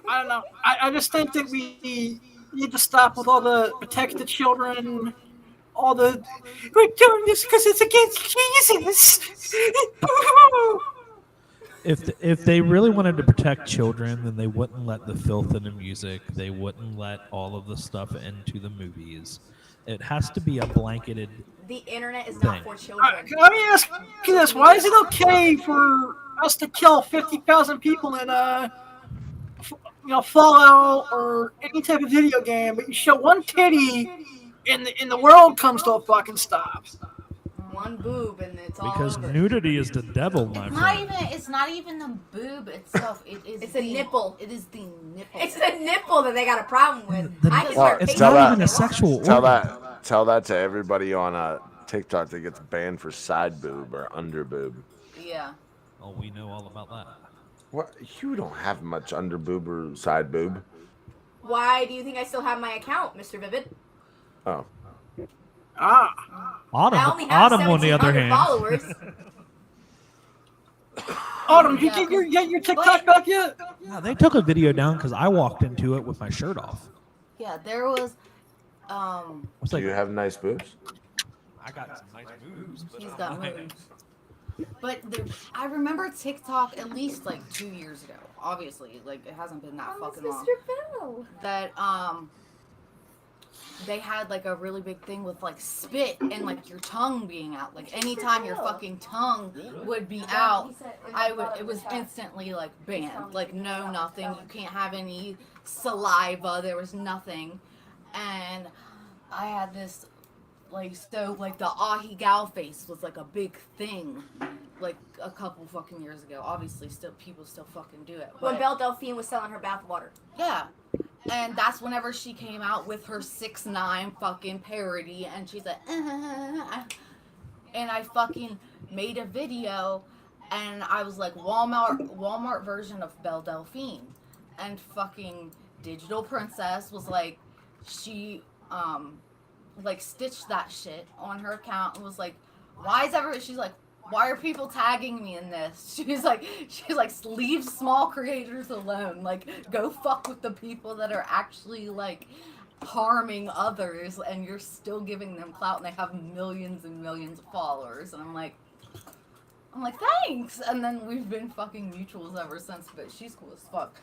I don't know. I just think that we need to stop with all the protect the children, all the we're doing this because it's against Jesus. if they really wanted to protect children, then they wouldn't let the filth in the music. They wouldn't let all of the stuff into the movies. It has to be a blanketed. The internet is not Thing. for children. Let me ask you this: why is it okay for us to kill 50,000 people in Fallout or any type of video game, but you show one titty, and the world comes to a fucking stop? One boob and it's all Because over. nudity is the devil, my friend. It's not even the boob itself. It is It's a nipple. It is the nipple. It's the nipple that they got a problem with. The- I can Well, start it's thinking not about even a it. sexual Tell organ. that to everybody on TikTok that gets banned for side boob or under boob. Yeah. Oh, we know all about that. What? You don't have much under boob or side boob. Why do you think I still have my account, Mr. Vivid? Oh, Ah, I only have Autumn on the other 1,700 hand. followers. Autumn, did you get your TikTok back yet? Yeah, they took a video down because I walked into it with my shirt off. Yeah, there was It's do like you have nice boobs? I got some nice moves, but he's got moves. But I remember TikTok at least like 2 years ago. Obviously, like it hasn't been that fucking long. Bill. That they had like a really big thing with like spit and like your tongue being out. Like anytime your fucking tongue would be out, it was instantly like banned. Like no nothing. You can't have any saliva. There was nothing. And I had this like the ahi gal face was like a big thing like a couple fucking years ago. Obviously people still fucking do it. When but- Belle Delphine was selling her bath water. yeah. And that's whenever she came out with her 6ix9ine fucking parody, and she's like, and I fucking made a video, and I was like Walmart version of Belle Delphine, and fucking Digital Princess was like, she like stitched that shit on her account and was like, she's like, why are people tagging me in this? She's like, leave small creators alone. Like, go fuck with the people that are actually like harming others, and you're still giving them clout, and they have millions and millions of followers. And I'm like, thanks. And then we've been fucking mutuals ever since. But she's cool as fuck.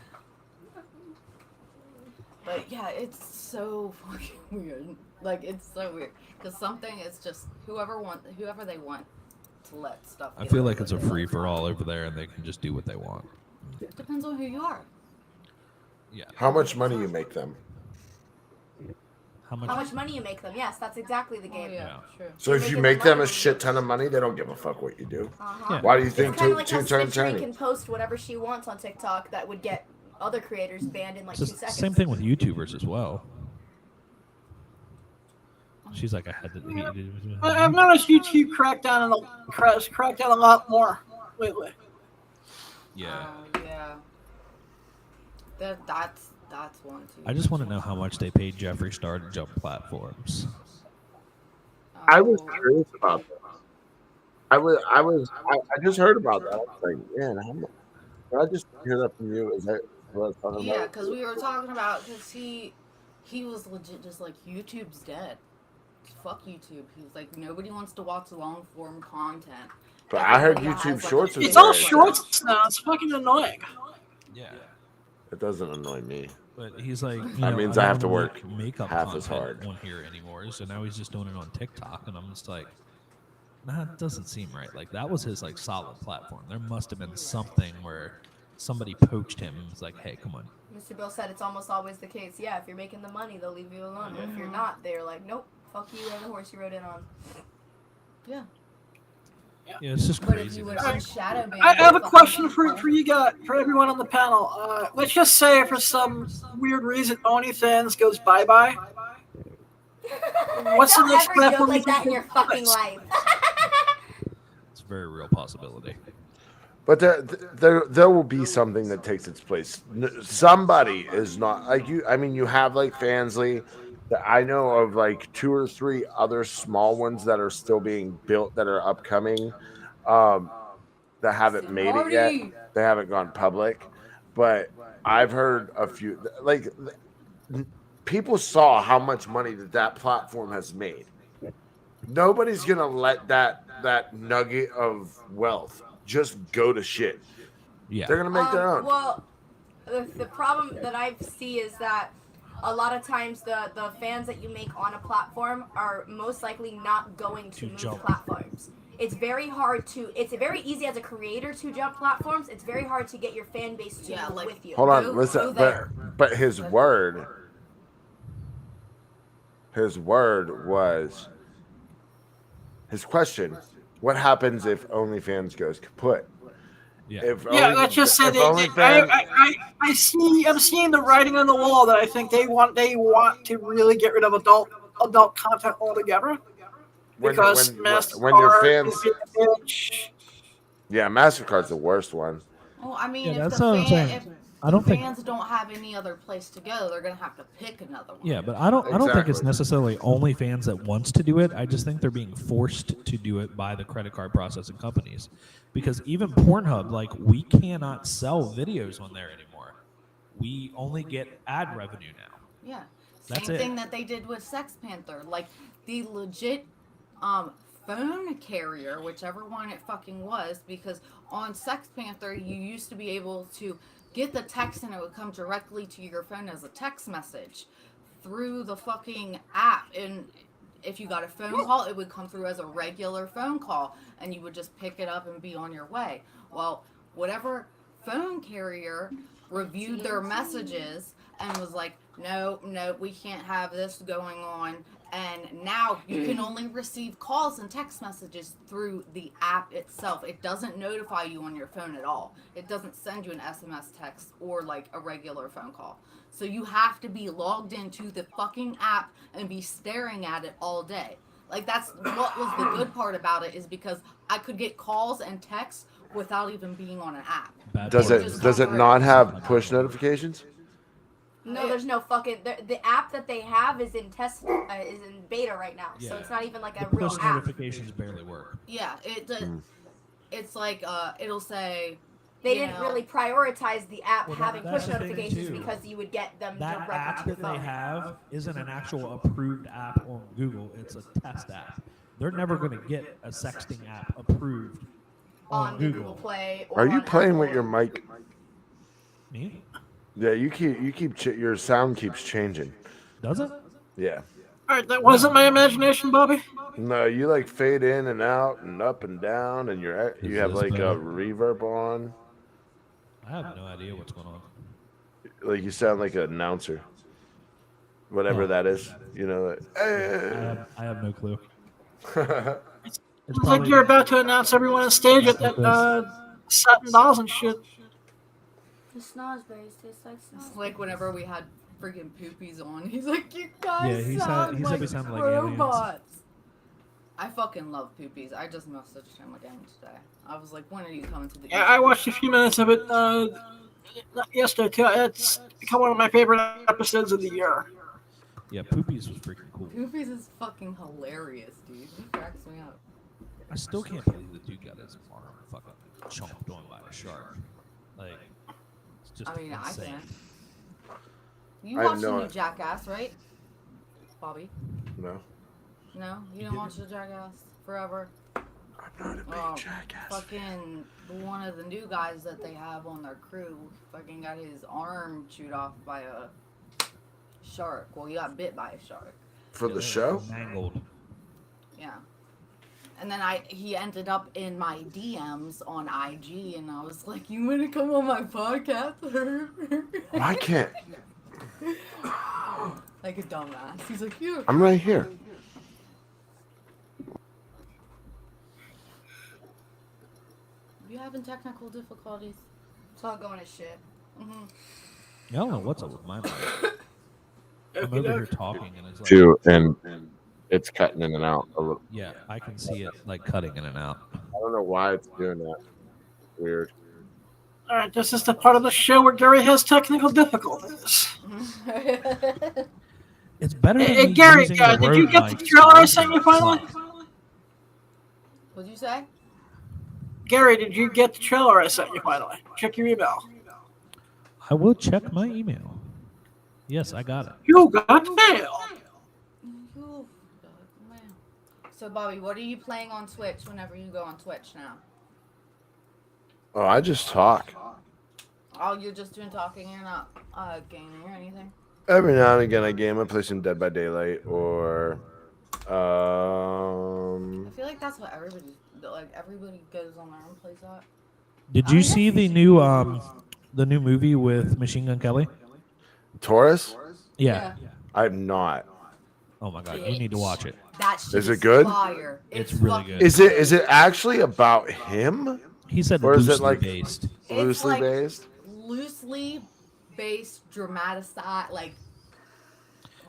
But yeah, it's so fucking weird. Like, it's so weird because something is just whoever they want. To let stuff I get feel away like it's a with it. free for all over there, and they can just do what they want. Depends on who you are. Yeah. How much money you make them? How much? How much money you make them? Yes, that's exactly the Oh, game. yeah, Yeah. true. So if you make them a shit ton of money, they don't give a fuck what you do. Uh-huh. Yeah. Why do you It's think kind of like how turn Stitchery turny? can post whatever she wants on TikTok that would get other creators banned in like It's 2 the seconds. same thing with YouTubers as well. She's like, I had to. I've noticed YouTube cracked down a lot more lately. Yeah. Yeah. That's one too. I just want to know how much they paid Jeffree Star to jump platforms. I was Oh, curious about that. I just heard about that. I was like, man, how much? Did I just hear that from you? Is that what I was talking Yeah, about? because we were talking about because he was legit just like YouTube's dead. Fuck YouTube. He's like nobody wants to watch long form content. But I heard Everybody YouTube has, like, Shorts a is It's all very- shorts now. It's fucking annoying. Yeah. It doesn't annoy me. But he's like, That means I have to don't work make makeup half as content hard. on here anymore. So now he's just doing it on TikTok, and I'm just like, that doesn't seem right. Like that was his like solid platform. There must have been something where somebody poached him and was like, hey, come on. Mr. Bill said it's almost always the case. Yeah, if you're making the money, they'll leave you alone. But if you're not, they're like, nope, fuck you and the horse you rode in on. Yeah. Yeah, it's just But if crazy. you would that- have shadow banned, I have a fucking question for people- you guys, for everyone on the panel. Let's just say for some weird reason OnlyFans goes bye bye. What's the Don't next ever platform joke like you that in think your is fucking next? life. It's a very real possibility. But there will be something that takes its place. Somebody is not like you. I mean, you have like Fansly. That I know of like 2 or 3 other small ones that are still being built that are upcoming, that haven't made it yet. They haven't gone public, but I've heard a few. Like people saw how much money that platform has made. Nobody's gonna let that nugget of wealth just go to shit. Yeah. They're gonna make their own. Well, the problem that I see is that a lot of times the fans that you make on a platform are most likely not going to To move jump. platforms. It's very hard to. It's very easy as a creator to jump platforms. It's very hard to get your fan base to Yeah, move like- with you. Hold on, Go listen. there. But his word was his question. What happens if OnlyFans goes kaput? Yeah. If Yeah, let's just say if that OnlyFans, I'm seeing the writing on the wall that I think they want to really get rid of adult content altogether because when your MasterCard fans, is being a bitch. yeah, Mastercard's the worst one. Well, I mean, Yeah, if that's the what I'm saying. if I the don't think- fans don't have any other place to go, they're gonna have to pick another one. Yeah, but I don't think it's Exactly. necessarily OnlyFans that wants to do it. I just think they're being forced to do it by the credit card processing companies. Because even Pornhub, like, we cannot sell videos on there anymore. We only get ad revenue now. Yeah. That's Same it. thing that they did with Sex Panther. Like the legit phone carrier, whichever one it fucking was, because on Sex Panther you used to be able to get the text and it would come directly to your phone as a text message through the fucking app. And if you got a phone call, it would come through as a regular phone call and you would just pick it up and be on your way. Well, whatever phone carrier reviewed their messages and was like, no, we can't have this going on. And now you can only receive calls and text messages through the app itself. It doesn't notify you on your phone at all. It doesn't send you an SMS text or like a regular phone call. So you have to be logged into the fucking app and be staring at it all day. Like, that's what was the good part about it, is because I could get calls and texts without even being on an app. Bad Does part it is- does it not have push notifications? No, there's no fucking. The app that they have is in is in beta right now, so Yeah. it's not even like a The real push app. notifications barely work. Yeah, it does. It's like it'll say They you didn't know, really prioritize the app Well, having that's push the thing, notifications too. because you would get them That directly app to your that they phone. have isn't an actual approved app on Google. It's a test app. They're never going to get a sexting app approved on the Google. Play. Or Are you on playing with Apple. your mic? Me? Yeah, you keep your sound keeps changing. Does it? Yeah. All right, that wasn't my imagination, Bobby. No, you like fade in and out and up and down, and you Is have this like better? a reverb on. I have no idea what's going on. Like you sound like an announcer, whatever Oh. that is. You know. Like, I have no clue. It's It's like you're about to announce everyone on stage at Satin Dolls and shit. The snaz base tastes like snaz. It's like whenever we had freaking Poopies on, he's like, "You guys Yeah, he said- sound he said like we sounded like aliens." robots." I fucking love Poopies. I just messaged him again today. I was like, "When are you coming to the?" Yeah, I watched a few minutes of it yesterday too. It's become one of my favorite episodes of the year. Yeah, Poopies was freaking cool. Poopies is fucking hilarious, dude. He cracks me up. I still can't believe the dude got his arm fucking chomped on by a shark. Like, it's just I mean, I insane. can't. You I have watched the no new idea. Jackass, right, Bobby? no, No, you didn't watch the Jackass Forever. I'm not a big Oh, jackass. fucking one of the new guys that they have on their crew fucking got his arm chewed off by a shark. Well, he got bit by a shark. For the show? Mangled. Yeah. And then he ended up in my DMs on IG, and I was like, "You want to come on my podcast?" Why can't? Like a dumbass. He's like, "You." I'm right here. You having technical difficulties? It's all going to shit. Hmm. I don't know what's up with my mic. I'm over here talking, and it's like, Too, and it's cutting in and out a little. yeah, I can see it like cutting in and out. I don't know why it's doing that. Weird. All right, this is the part of the show where Gary has technical difficulties. It's better than Hey, me Gary, using the did you Rode get the mic. trailer I sent you finally? What'd you say? Gary, did you get the trailer I sent you finally? Check your email. I will check my email. Yes, I got it. You got mail. Ooh, man. So, Bobby, what are you playing on Twitch whenever you go on Twitch now? Oh, I just talk. Oh, you're just doing talking. You're not gaming or anything. Every now and again, I game. I play some Dead by Daylight or I feel like that's what everybody goes on there and plays that. Did you see the new movie with Machine Gun Kelly? Taurus. Yeah. I'm not. Oh my god, you need to watch it. That shit Is it good? Fire. It's really fucking good. Is it actually about him? He said Or is it loosely like- based. It's Loosely like based. loosely based, dramatized, like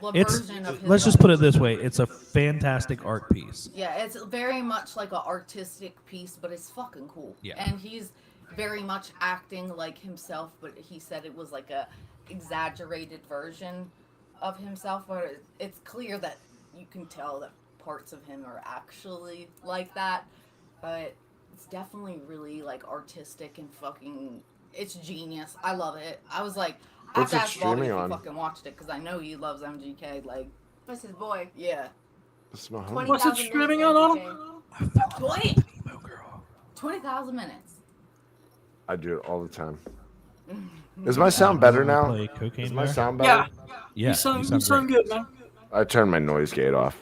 the It's version of his let's just life. put it this way: it's a fantastic art piece. Yeah, it's very much like an artistic piece, but it's fucking cool. Yeah. And he's very much acting like himself, but he said it was like a exaggerated version of himself, where it's clear that you can tell that parts of him are actually like that, but it's definitely really like artistic and fucking, it's genius. I love it. I was like, I have What's to it ask Bobby if streaming he on? fucking watched it, because I know he loves MGK. Like, That's his boy. yeah. It's not him. 20,000 What's it minutes streaming of on? MGK. 20,000 minutes. I do it all the time. Is my sound better now? Play Cocaine Is my Bear? sound Yeah, better? Yeah, you sound great. good, man. I turned my noise gate off.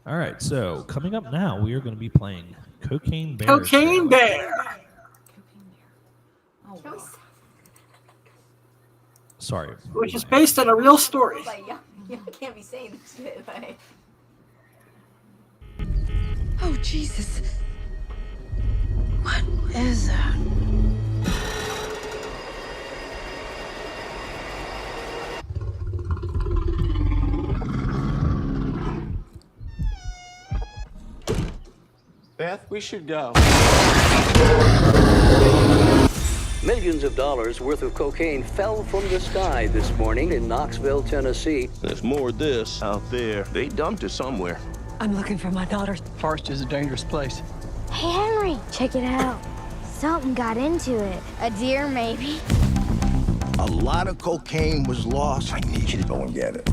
All right, so coming up now, we are going to be playing Cocaine Bear. Cocaine Bear, Cocaine Bear. Oh, Can we wow. stop? Sorry. which is based on a real story. Like, y'all can't be saying this shit. Like, Oh, Jesus. What is that? Beth, we should go. Millions of dollars worth of cocaine fell from the sky this morning in Knoxville, Tennessee. There's more of this out there. They dumped it somewhere. I'm looking for my daughter. Forest is a dangerous place. Hey, Henry, check it out. Something got into it. A deer, maybe. A lot of cocaine was lost. I need you to go and get it.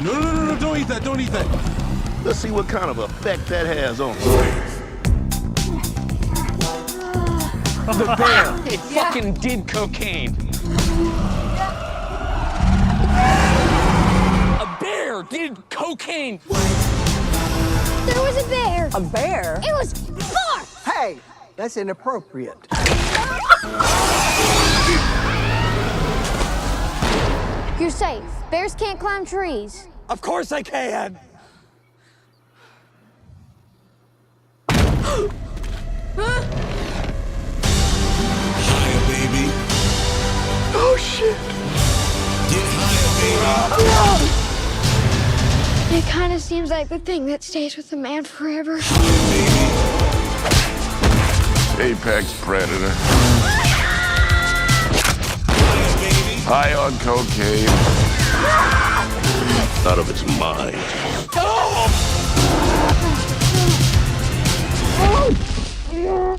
No, don't eat that, don't eat that. Let's see what kind of effect that has on The bear! It fucking did cocaine! A bear did cocaine! There was a bear. A bear? It was far. Hey, that's inappropriate. You're safe. Bears can't climb trees. Of course I can. higher, baby. Oh, shit. Get higher, baby. It kind of seems like the thing that stays with a man forever. Apex predator. High on cocaine. Out of its mind.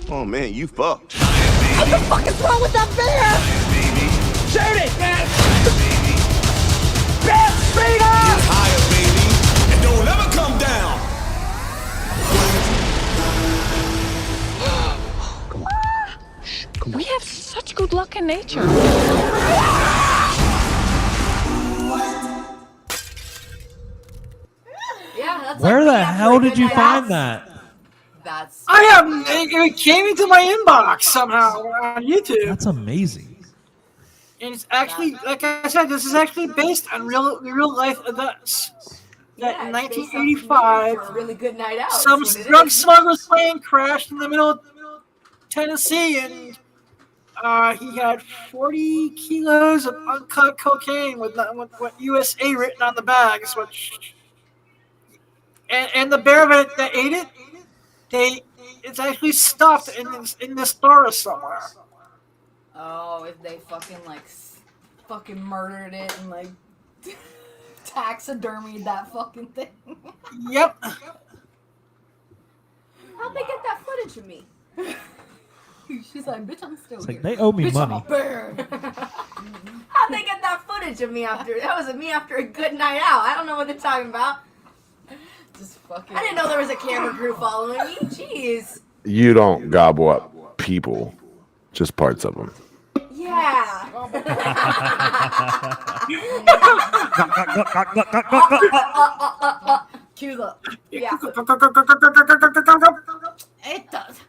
Oh man, you fucked. What the fuck is wrong with that bear? Shoot it! Beth, speed up! Higher, baby. And don't ever come down. We have such good luck in nature. Yeah, that's Where like the me after hell a did good you night find out. that? That's I have it came into my inbox somehow on YouTube, That's amazing. and it's actually, like I said, this is actually based on real life events. That yeah, in it's based off of 1985, for a really good night out. some is what it drug is. smuggler's plane crashed in the middle of Tennessee, and he had 40 kilos of uncut cocaine with what USA written on the bags, which and the bear that ate it, it's actually stuffed in this forest somewhere. oh, if they fucking like fucking murdered it and like taxidermied that fucking thing. Yep. How'd they get that footage of me? She's like, bitch, I'm still It's here. like they owe me Bitch, I'm money. a bear. How'd they get that footage of me after? That was me after a good night out. I don't know what they're talking about. Just fucking. I didn't know there was a camera crew following me. Jeez. You don't gobble up people, just parts of them. Yeah. Cue the. Yeah. It does.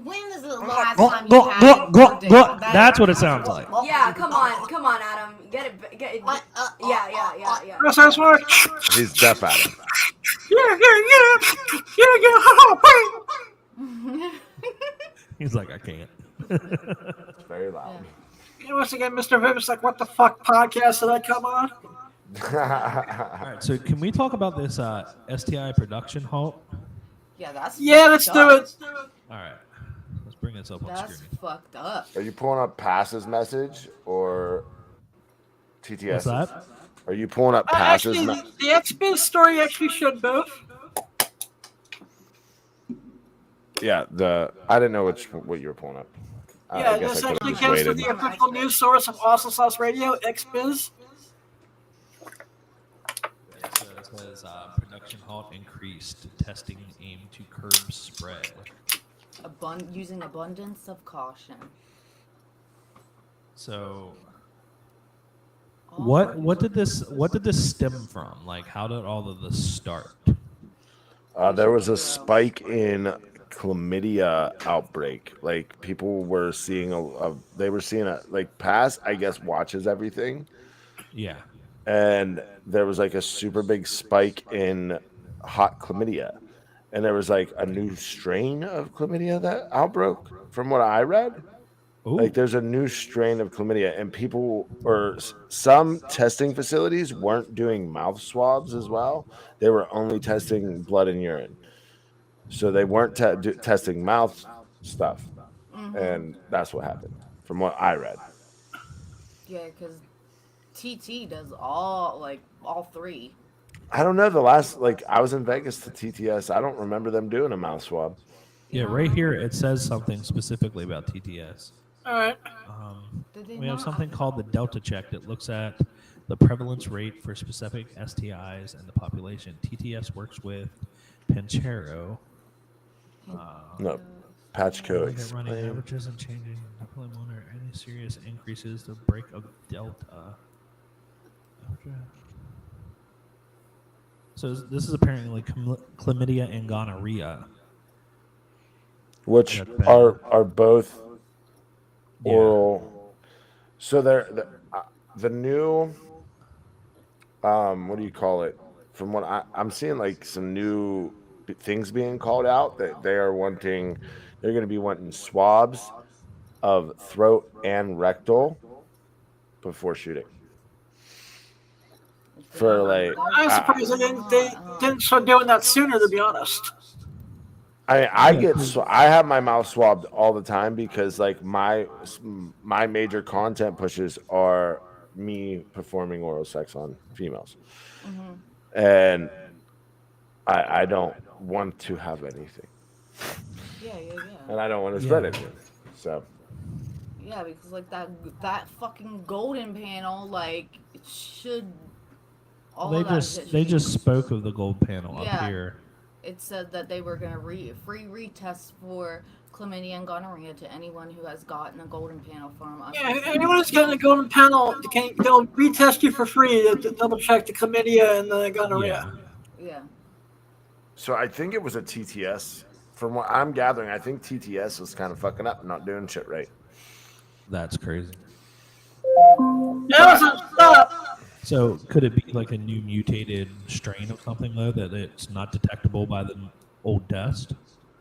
When is the last time you had it? That's what it sounds like. Yeah, come on, Adam. Get it. Yeah. He's deaf at him. He's like, I can't. It's very loud. Once again, Mr. Viv's like, what the fuck podcast did I come on? All right, so can we talk about this STI production halt? Yeah, that's. Let's do it. All right, let's bring this up on That's screen. fucked up. Are you pulling up Pass's message or TTS? What's that? Are you pulling up Pass's? Actually, the XBiz story actually showed both. Yeah, I didn't know what you were pulling up. I guess this I actually could've just comes from waited. the official news source of Awesome Sauce Radio, XBiz. It says production halt increased, testing aimed to curb spread. Using abundance of caution. So, what did this stem from? Like, how did all of this start? There was a spike in chlamydia outbreak. Like people were seeing like Pass, I guess, watches everything. Yeah. And there was like a super big spike in hot chlamydia. And there was like a new strain of chlamydia that outbroke from what I read. Ooh. Like there's a new strain of chlamydia and people or some testing facilities weren't doing mouth swabs as well. They were only testing blood and urine. So they weren't testing mouth stuff. Mm-hmm. And that's what happened from what I read. Yeah, because TT does all three. I don't know. I was in Vegas to TTS. I don't remember them doing a mouth swab. Yeah, right here it says something specifically about TTS. All right. We have something called the Delta Check that looks at the prevalence rate for specific STIs and the population. TTS works with Panchero. No, Patchco. Running averages and changing. Definitely monitor any serious increases to break of Delta. So this is apparently chlamydia and gonorrhea, which are both oral. So they're the new what do you call it? From what I'm seeing, like some new things being called out that they're going to be wanting swabs of throat and rectal before shooting. For like, I'm surprised they didn't start doing that sooner, to be honest. I have my mouth swabbed all the time because like my major content pushes are me performing oral sex on females, and I don't want to have anything. Yeah. And I don't want to spread it. So. Yeah, because like that fucking golden panel, like it should. They just spoke of the gold panel up here. It said that they were going to free retest for chlamydia and gonorrhea to anyone who has gotten a golden panel from us. Yeah, anyone who's getting a golden panel, they'll retest you for free to double check the chlamydia and the gonorrhea. Yeah. So I think it was a TTS. From what I'm gathering, I think TTS was kind of fucking up and not doing shit right. That's crazy. Stop. So could it be like a new mutated strain of something though that it's not detectable by the old test?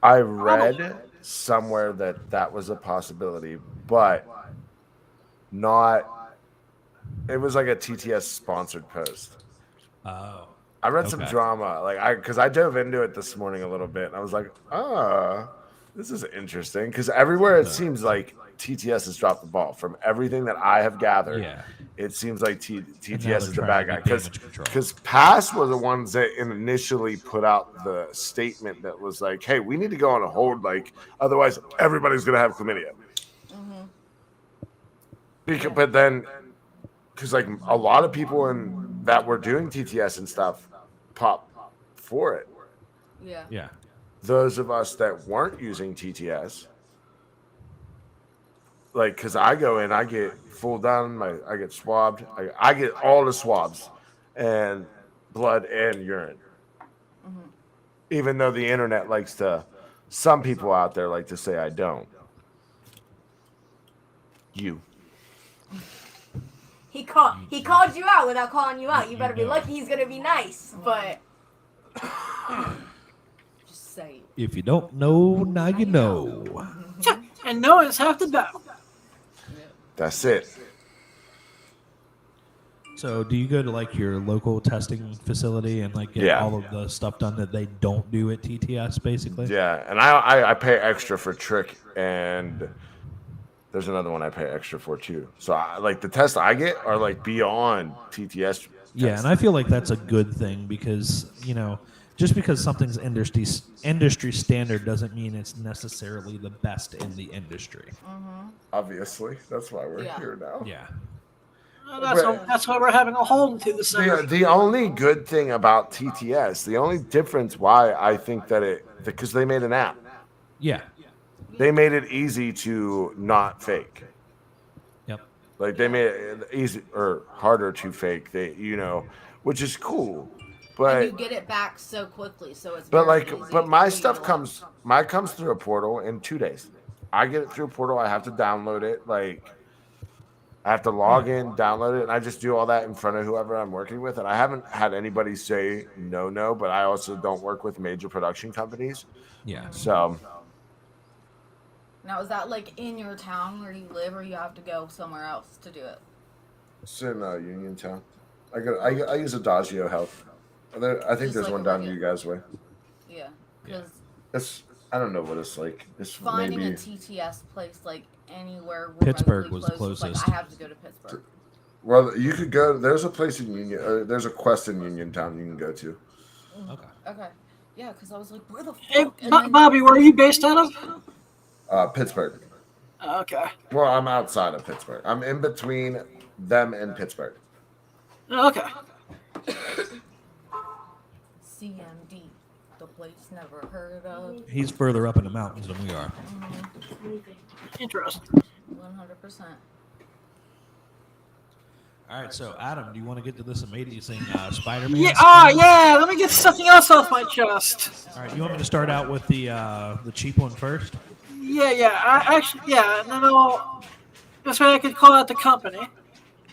I read somewhere that was a possibility, but not. It was like a TTS sponsored post. Oh. I read some drama, because I dove into it this morning a little bit, and I was like, this is interesting, because everywhere it seems like TTS has dropped the ball. From everything that I have gathered, it seems like TTS is the bad guy, because Pass were the ones that initially put out the statement that was like, hey, we need to go on a hold, like otherwise everybody's gonna have chlamydia. But then, because like a lot of people that were doing TTS and stuff pop for it. Yeah. Those of us that weren't using TTS like, because I go in, I get full down, I get swabbed. I get all the swabs and blood and urine. Mhm. Even though the internet likes to, some people out there like to say I don't. You. He called you out without calling you out. You better be lucky he's gonna be nice, but Just say. If you don't know, now you know. And no is half the battle. That's it. So, do you go to like your local testing facility and like get Yeah. all of the stuff done that they don't do at TTS, basically? Yeah, and I pay extra for Trick, and there's another one I pay extra for too. So like the tests I get are like beyond TTS. Yeah, and I feel like that's a good thing because, you know, just because something's industry standard doesn't mean it's necessarily the best in the industry. Obviously, that's why we're Yeah. here now. Yeah. Well, that's why we're having a hold to the summer. The only good thing about TTS, the only difference why I think that because they made an app. Yeah. They made it easy to not fake. Yep. Like they made it easy or harder to fake. Which is cool. But And you get it back so quickly, so it's. But very like, easy but my for you stuff to, comes through a portal in 2 days. I get it through a portal. I have to download it. Like, I have to log in, download it, and I just do all that in front of whoever I'm working with. And I haven't had anybody say no. But I also don't work with major production companies. Yeah. So Now, is that like in your town where you live, or you have to go somewhere else to do it? it's in Uniontown. I use Adagio Health. I think Just there's like one a down regular- you guys' way. Yeah, because I don't know what it's like. It's finding maybe a TTS place like anywhere. Pittsburgh remotely was the close, like, closest. I have to go to Pittsburgh. well, you could go. There's a place in Union. There's a Quest in Uniontown you can go to. Okay. Okay. Yeah, because I was like, where the fuck? Hey, And then- Bobby, where are you based out of? Pittsburgh. Okay. Well, I'm outside of Pittsburgh. I'm in between them and Pittsburgh. Okay. CMD, the place never heard of. He's further up in the mountains than we are. Interesting. 100%. All right, so Adam, do you want to get to this amazing Spider-Man? Yeah. Yeah. Let me get something else off my chest. All right, you want me to start out with the cheap one first? Yeah. And then this way I could call out the company.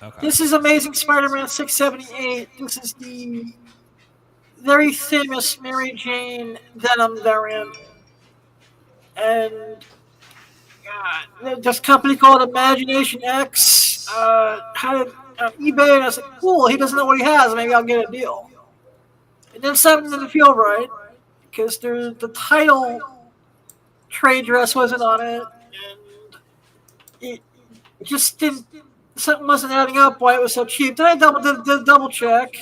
Okay. This is Amazing Spider-Man 678. This is the very famous Mary Jane Venom variant. And this company called Imagination X had it on eBay, and I said, cool, he doesn't know what he has. Maybe I'll get a deal. And then something didn't feel right because the title trade dress wasn't on it, and it just didn't. Something wasn't adding up why it was so cheap. Then I did double check,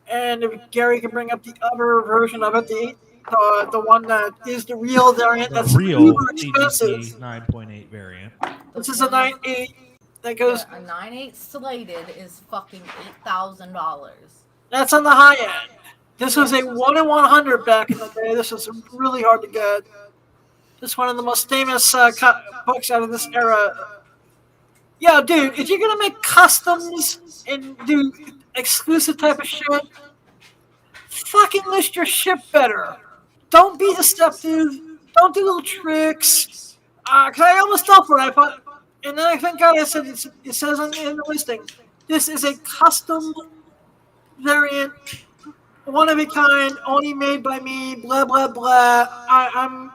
and if Gary can bring up the other version of it, the one that is the real variant. The That's real uber expensive. TDP 9.8 variant. This is a 9.8 that goes. A 9.8 slated is fucking $8,000. That's on the high end. This was a 1 in 100 back in the day. This was really hard to get. This is one of the most famous books out of this era. Yo, dude, if you're gonna make customs and do exclusive type of shit, fucking list your shit better. Don't be deceptive. Don't do little tricks. Cause I almost fell for it. And then I thank God I said it says in the listing, this is a custom variant, one of a kind, only made by me. Blah blah blah.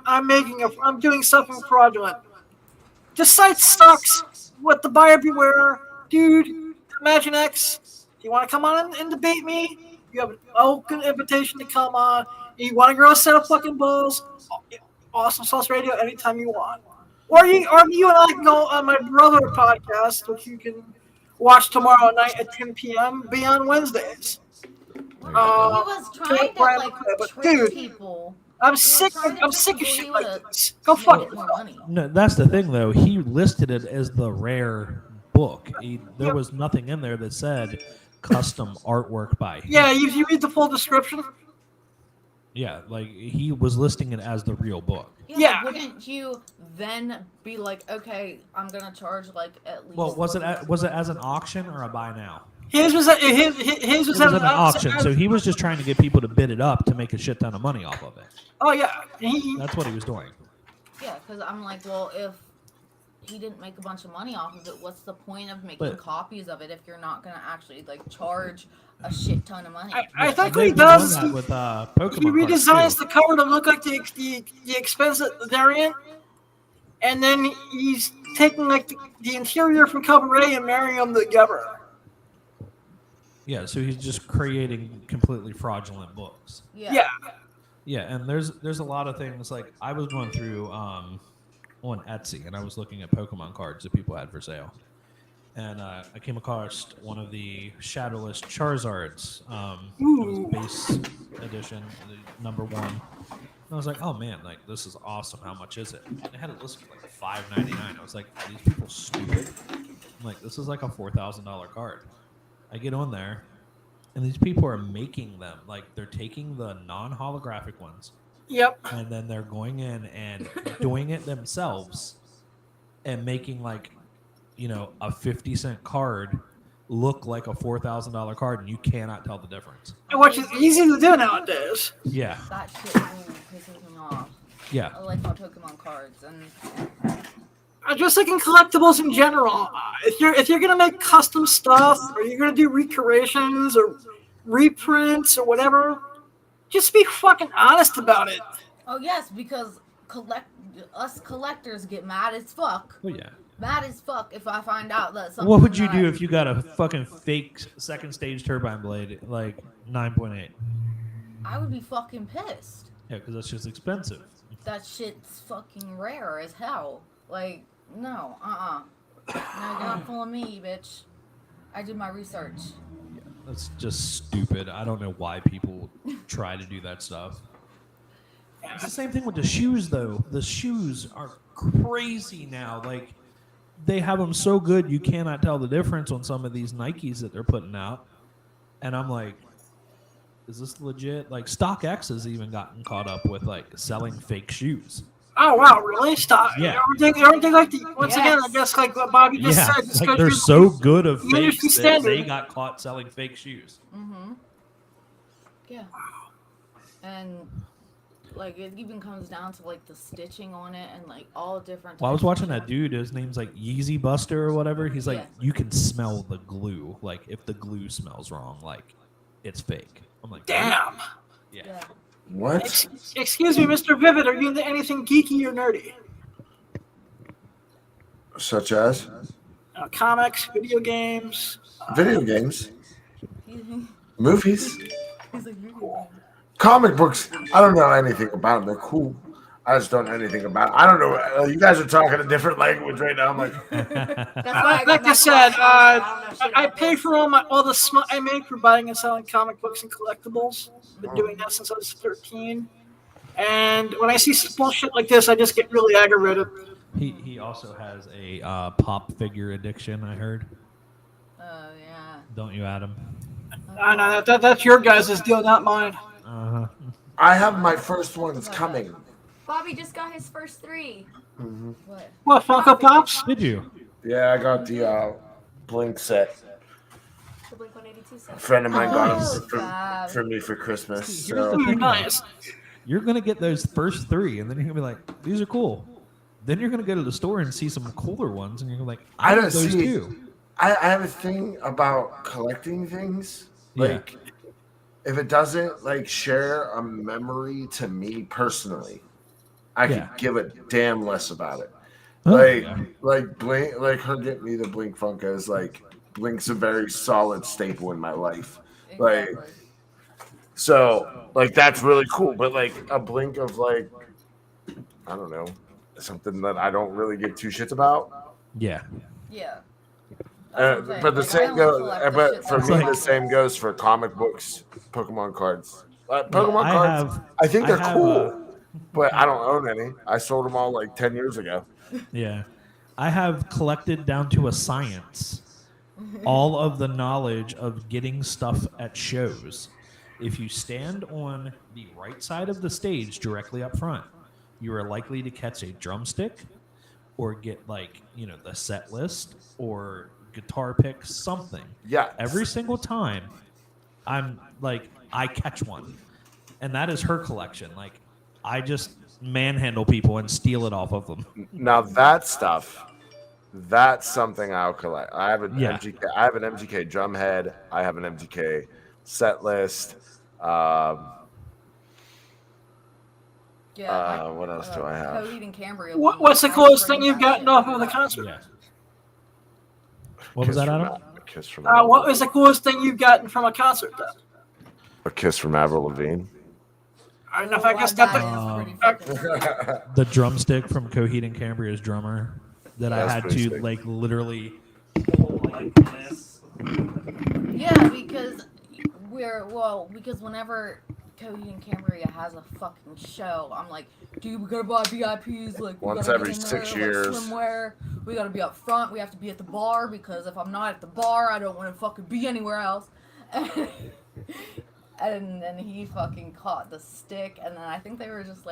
I'm doing something fraudulent. This site sucks. What the buyer beware, dude. Imagine X. Do you want to come on and debate me? You have an open invitation to come on. You want to grow a set of fucking balls? Awesome Sauce Radio anytime you want. Or you and I can go on my brother podcast, which you can watch tomorrow night at 10 p.m. Be on Wednesdays. He was trying to like trick dude, people. I'm sick of shit like this. Go fuck yourself. No, that's the thing, though. He listed it as the rare book. There was nothing in there that said custom artwork by him. Yeah, you read the full description. Yeah, like he was listing it as the real book. Yeah. Wouldn't you then be like, okay, I'm gonna charge like at least? Well, was it as an auction or a buy now? His was his was It was at an auction, so he was just trying to get people to bid it up to make a shit ton of money off of it. Oh yeah, That's what he was doing. Yeah, because I'm like, well, if he didn't make a bunch of money off of it, what's the point of making But- copies of it if you're not gonna actually like charge a shit ton of money? I think what They've he done does, that with Pokemon he cards, redesigns too. the cover to look like the expense variant, and then he's taking like the interior from cover A and marrying them together. Yeah, so he's just creating completely fraudulent books. Yeah. Yeah, and there's a lot of things like I was going through on Etsy and I was looking at Pokemon cards that people had for sale, and I came across one of the Shadowless Charizards, it was base edition, the number 1. And I was like, oh man, like this is awesome. How much is it? And they had it listed for like $5.99. I was like, are these people stupid? I'm like, this is like a $4,000 card. I get on there, and these people are making them. Like, they're taking the non-holographic ones. Yep. And then they're going in and doing it themselves and making, like, you know, a 50-cent card look like a $4,000 card, and you cannot tell the difference. Which is easy to do nowadays. Yeah. That shit really pisses me off. Yeah. I like my Pokemon cards, and Just like in collectibles in general, if you're gonna make custom stuff, or you're gonna do recreations or reprints or whatever, just be fucking honest about it. oh yes, because us collectors get mad as fuck. Oh, yeah. Mad as fuck if I find out that something. What would you that do I- if you got a fucking fake second stage turbine blade, like 9.8? I would be fucking pissed. Yeah, because that's just expensive. That shit's fucking rare as hell. Like, no, No, you're not fooling me, bitch. I did my research. That's just stupid. I don't know why people try to do that stuff. It's the same thing with the shoes, though. The shoes are crazy now. Like, they have them so good you cannot tell the difference on some of these Nikes that they're putting out. And I'm like, is this legit? Like, StockX has even gotten caught up with, like, selling fake shoes. Oh wow, really? Stop. Yeah. Everything like the, once again, I guess like what Bobby just Yeah, said. just like go they're through so good of the industry fakes that they standard. got caught selling fake shoes. Mm-hmm. Yeah. And like it even comes down to like the stitching on it and like all different. Well, I was types of watching shit. that dude. His name's like Yeezy Buster or whatever. He's like, Yeah. you can smell the glue. Like, if the glue smells wrong, like, it's fake. I'm like, Damn. Yeah. What? Excuse me, Mr. Vivid, are you into anything geeky or nerdy? Such as Comics, video games. video games, movies, He's like, "You're comic books. I don't know anything about them. They're cool. I just don't know anything about it. I don't know. You guys are talking a different language right now. I'm like, Like I said, I pay for all the smut I make for buying and selling comic books and collectibles. I've been doing that since I was 13. And when I see bullshit like this, I just get really aggravated. He also has a pop figure addiction, I heard. Oh yeah. Don't you, Adam? I know that's your guys' deal, not mine. Uh-huh. I have my first ones coming. Bobby just got his first 3. What? What, Funko Pops? Did you? Yeah, I got the Blink set. The Blink 182 set. A friend of mine got Oh, them God. for me for Christmas. Here's the So thing, though. Nice. You're gonna get those first 3, and then you're gonna be like, these are cool. Then you're gonna go to the store and see some cooler ones, and you're like, I don't want those see. too. I have a thing about collecting things. Like, if it doesn't like share a memory to me personally, I Yeah. could give a damn less about it. Oh, Like, yeah. like Blink, like her getting me the Blink Funko is like Blink's a very solid staple in my life. Like, Exactly. so like that's really cool. But like a Blink of like, I don't know, something that I don't really give two shits about. Yeah. Yeah. That's what I'm But the saying. same Like, I goes. only collect the But shit for that me, I the like. same goes for comic books, Pokemon cards. Pokemon I cards. have- I think I they're have, cool, but I don't own any. I sold them all like 10 years ago. Yeah. I have collected down to a science all of the knowledge of getting stuff at shows. If you stand on the right side of the stage directly up front, you are likely to catch a drumstick or get the set list or guitar pick, something. Yeah. Every single time I catch one. And that is her collection. I just manhandle people and steal it off of them. Now that stuff, that's something I'll collect. I have an Yeah. MGK. I have an MGK drum head. I have an MGK set list. What else do I have? Coheed and Cambria. What's the coolest thing you've gotten off of the concert? Yeah. What was that, Adam? A kiss from. What was the coolest thing you've gotten from a concert, though? A kiss from Avril Lavigne. I don't know if I guess that. The drumstick from Coheed and Cambria's drummer that I That's had pretty to sick. literally. Yeah, because whenever Coheed and Cambria has a fucking show, I'm like, dude, we gotta buy VIPs. Like, we Once gotta every get in 6 there, years. Swimwear. We gotta be up front. We have to be at the bar because if I'm not at the bar, I don't want to fucking be anywhere else. And then he fucking caught the stick, and then I think they were just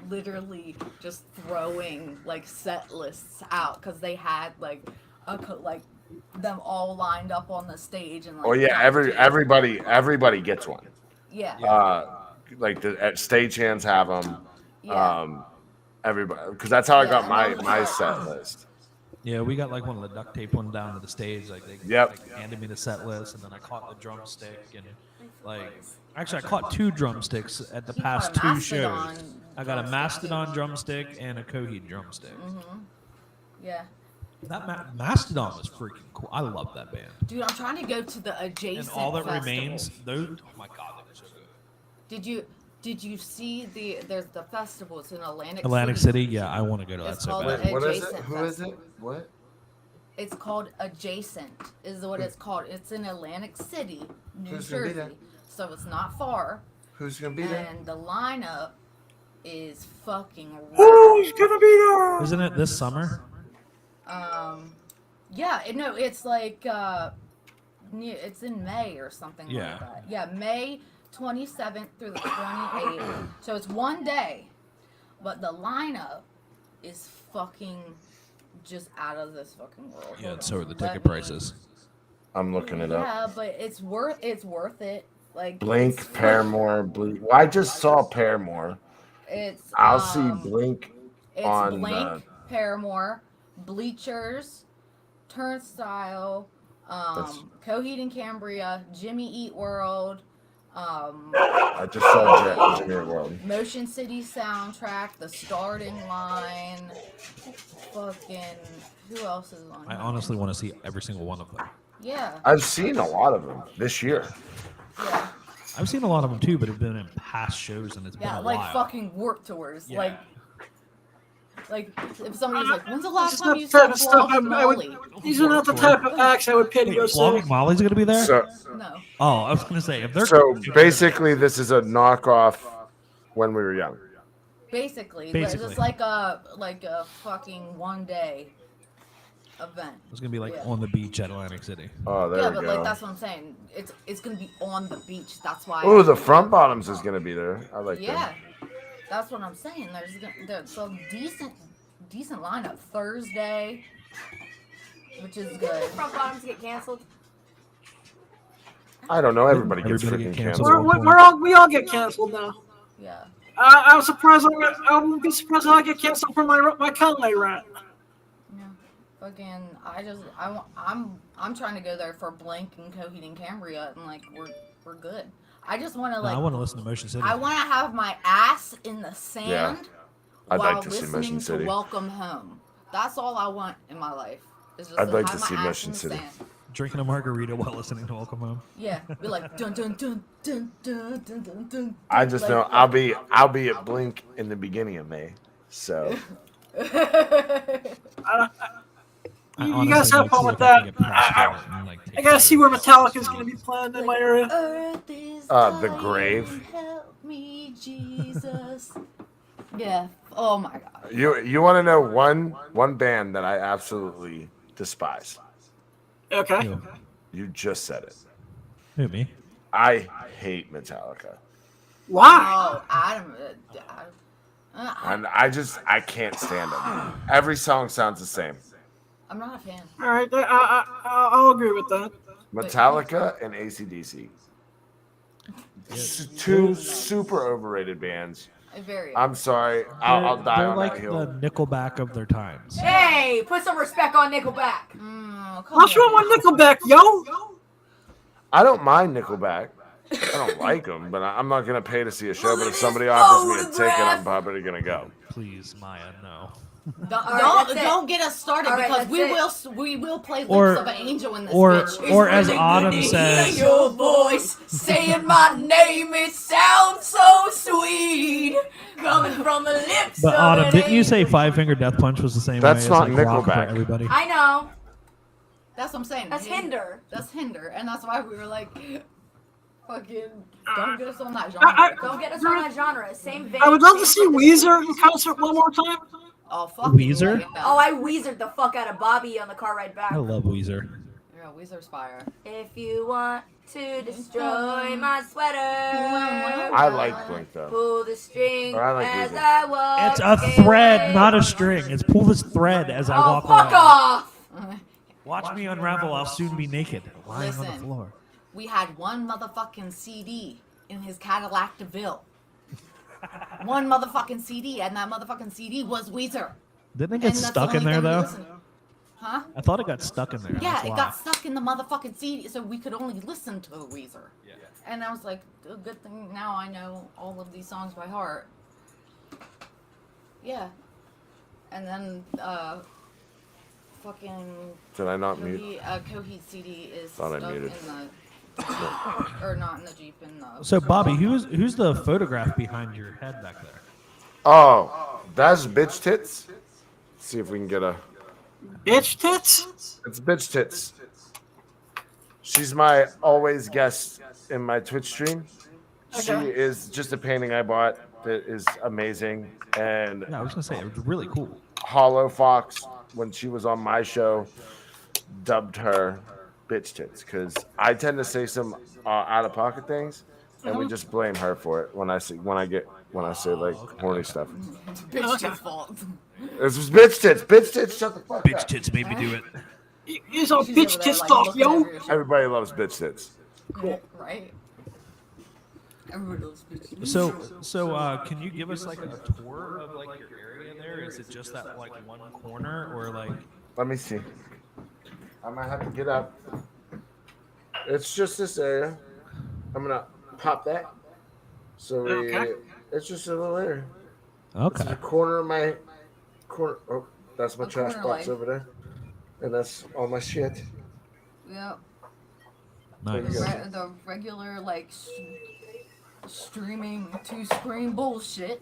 literally just throwing set lists out because they had them all lined up on the stage and Oh yeah, everybody gets one. yeah. The stagehands have them. Yeah. Everybody, because that's how I got Yeah, my set list. Yeah, we got one of the duct tape one down to the stage. They handed me the set list, and then I caught the drumstick, and actually I caught 2 drumsticks at the He past caught a 2 shows. Mastodon I got a drumstick. Mastodon drumstick and a Coheed drumstick. Yeah. That Mastodon was freaking cool. I love that band. Dude, I'm trying to go to the adjacent And all that festival. remains, those. Oh my god, they were so good. Did you see there's the festival? It's in Atlantic City, yeah, I want to go to that It's so called bad. What is it? Adjacent Who is it? Festival. What? It's called Adjacent, is what it's called. It's in Atlantic City, New Who's gonna be there? Jersey. So it's not far. Who's gonna be there? And the lineup is fucking Who's gonna be there? Isn't it this summer? yeah, it's it's in May or something Yeah. like that. Yeah, May 27th through the 28th. So it's one day, but the lineup is fucking just out of this fucking world. Yeah, and so are the ticket Let me- prices. I'm looking it up. Yeah, but it's worth it. Blink, it's- Paramore, Blink. Well, I just saw Paramore. It's I'll see Blink It's on Blink, Paramore, Bleachers, Turnstile, That's- Coheed and Cambria, Jimmy Eat World, I just saw Jimmy Eat World. Motion City Soundtrack, The Starting Line, fucking who else is on? I here? honestly want to see every single one of them. Yeah, I've seen a lot of them this year. yeah, I've seen a lot of them too, but have been in past shows, and it's been yeah, a like while. fucking Warped Tours, Yeah. like if somebody's like, when's the last That's time not you the saw type of stuff I would. Molly? These are not the type of acts I would pay to go see. Flogging Molly's gonna be there. So, No. Oh, I was gonna say if they're so basically, this is a knockoff when we were young. Basically, Basically. it's like a fucking one day event. it's gonna be Yeah. on the beach at Atlantic City. Oh, there Yeah, we but go. that's what I'm saying. It's gonna be on the beach. That's why. Oh, the Front Bottoms is gonna be there. I like Yeah, them. that's what I'm saying. There's a decent lineup Thursday, which is good. Front bottoms get canceled. I don't know. Everybody gets Everybody freaking get canceled. canceled. We all get canceled now. Yeah. I'm surprised. I wouldn't be surprised if I get canceled for my Conway rant. Yeah. Fucking, I'm trying to go there for Blink and Coheed and Cambria, and we're good. I just want to No, I want to listen to Motion City. I want to have my ass in the sand I'd while like to see listening Motion to City. Welcome Home. That's all I want in my life. Is just I'd like have to my see ass Motion in the City. sand. Drinking a margarita while listening to Welcome Home. Yeah, be like dun dun dun dun dun dun dun dun. I just know I'll be at Blink in the beginning of May. So You honestly guys have like fun see with if I that. can get past that and, take I gotta see where photos. Metallica's gonna be playing in my area. Earth is The dying, Grave. Help me, Jesus. Yeah. Oh my God. you want to know one band that I absolutely despise? Okay. Who? You just said it. Who, me? I hate Metallica. Why? Oh, Adam. And I can't stand them. Every song sounds the same. I'm not a fan. All right, I'll agree with that. Metallica and AC/DC. Two super overrated bands. Very. I'm sorry. I'll die They're on like that hill. the Nickelback of their times. Hey, put some respect on Nickelback. What's wrong with Nickelback, yo? I don't mind Nickelback. I don't like them, but I'm not gonna pay to see a show. But if somebody offers me a ticket, I'm probably gonna go. Please, Maya, no. Don't get us started because we will play Lips of an Angel in this bitch. Or as Autumn says, Your voice saying my name, it sounds so sweet, coming from the lips but of Autumn, an didn't you say angel. Five Finger Death Punch was the same That's way not as like rock for Nickelback. everybody? I know. That's what I'm saying. That's Hinder. That's Hinder, and that's why we were like, fucking, don't get us on that genre. Don't get us on that genre. Same vein. I would love to see Weezer in concert one more time. Oh, fucking Weezer? yeah. Oh, I Weezered the fuck out of Bobby on the car ride back. I love Weezer. Yeah, Weezer's fire. If you want to destroy my sweater, I like Blink though. pull the string Or I like as Weezer. I walk. It's a thread, not a string. It's pull this thread as I walk fuck around. off! Watch me unravel. I'll soon be naked, lying on the Listen. floor. We had one motherfucking CD in his Cadillac DeVille. One motherfucking CD, and that motherfucking CD was Weezer. Didn't it get And that's stuck the in only there thing we though? listened to. Huh? I thought it got stuck in there. Yeah, that's it why. got stuck in the motherfucking CD, so we could only listen to Weezer. Yeah. And I was like, a good thing now I know all of these songs by heart. Yeah. And then, fucking Did I not mute? Coheed CD is Thought I stuck muted. in the Jeep, or not in the Jeep, in the So Bobby, who's the photograph behind your head back there? Oh, that's bitch tits. Let's see if we can get a. Bitch tits? It's bitch tits. She's my always guest in my Twitch stream. She Okay. is just a painting I bought that is amazing. And Yeah, I was gonna say it was really cool. Hollow Fox, when she was on my show, dubbed her bitch tits because I tend to say some out of pocket things, and we just blame her for it when I say like horny stuff. It's bitch tits' fault. This was bitch tits. Bitch tits, shut the fuck Bitch up. tits made me do it. He's all She's bitch over there, tits like, talk, looking yo. over your shoulder. Everybody loves bitch tits. Right? Everybody loves bitch tits. So can you give us like a tour of like your area there? Is it just that like one corner or like? Let me see. I might have to get up. It's just this area. I'm gonna pop that. So Okay. it's just a little area. Okay. It's the corner of my corner. Oh, that's my A trash corner box light. over there, and that's all my shit. Yep. Nice. The regular, like, streaming to screen bullshit.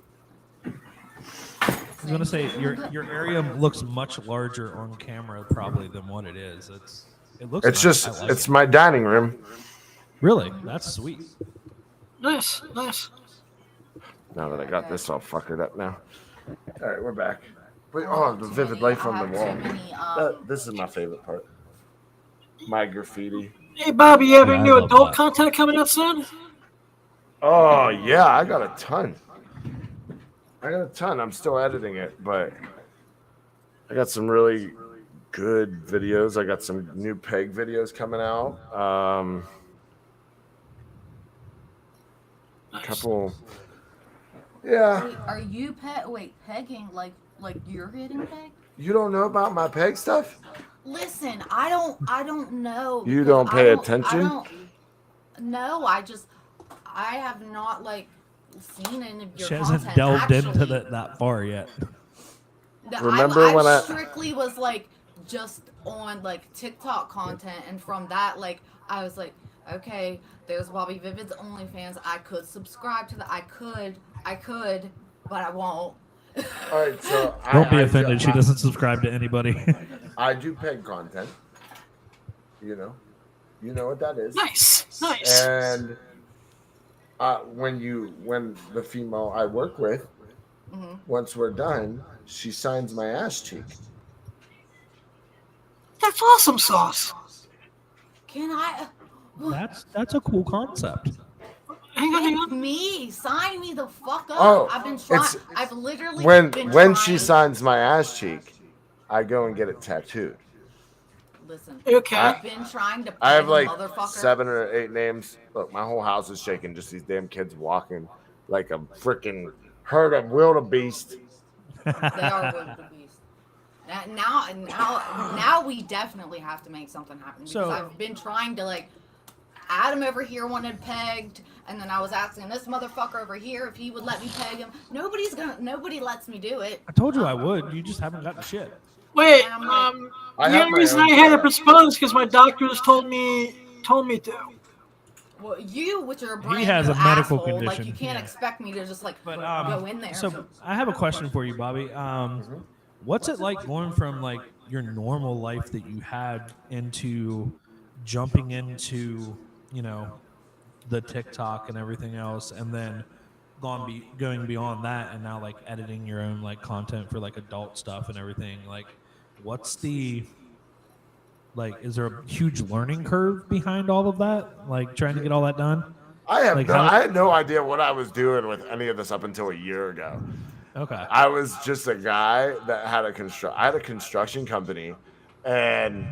I was gonna say your area looks much larger on camera probably than what it is. It looks. It's nice. just I like it's it. my dining room. Really, that's sweet. Nice, nice. Now that I got this all fuckered up now. All right, we're back. Wait, oh, the vivid light from the wall. This is my favorite part. My graffiti. Hey, Bobby, you have Yeah, any I new love adult that. content coming out soon? Oh yeah, I got a ton. I'm still editing it, but I got some really good videos. I got some new peg videos coming out. A couple. Yeah. Wait, are you pegging like you're getting pegged? You don't know about my peg stuff? Listen, I don't know. You because don't pay I attention? No, I have not like seen any of your She hasn't content, delved into actually. that far yet. Remember when I- strictly was like just on like TikTok content, and from that like I was like, okay, there's Bobby Vivid's OnlyFans. I could subscribe to that. I could, but I won't. All right, so Don't be offended. She doesn't subscribe to anybody. I do peg content. You know what that is. Nice, nice. And when the female I work with, once we're done, she signs my ass cheek. That's awesome sauce. Can I? that's a cool concept. Hang on. Me, sign me the fuck up. Oh, I've been trying. it's- I've literally when been she trying. signs my ass cheek, I go and get it tattooed. Listen, Okay. I've been trying to. I have peg like a motherfucker. 7 or 8 names. Look, my whole house is shaking. Just these damn kids walking like a freaking herd of wildebeest. They are wildebeest. Now we definitely have to make something happen because So- I've been trying to like. Adam over here wanted pegged, and then I was asking this motherfucker over here if he would let me peg him. Nobody lets me do it. I told you I would. You just haven't gotten shit. Wait, And I'm like, I the have only my reason own I had to setup. postpone is because my doctors told me to. well, you, which are a brand has new a medical asshole, like condition, you can't yeah. expect me to just like But go in there. So I have a question for you, Bobby. What's it like going from like your normal life that you had into jumping into, you know, the TikTok and everything else, and then going beyond that, and now like editing your own like content for like adult stuff and everything? Like, what's the like? Is there a huge learning curve behind all of that? Like trying to get all that done? I have Like, no, how- I had no idea what I was doing with any of this up until a year ago. Okay. I was just a guy that had I had a construction company, and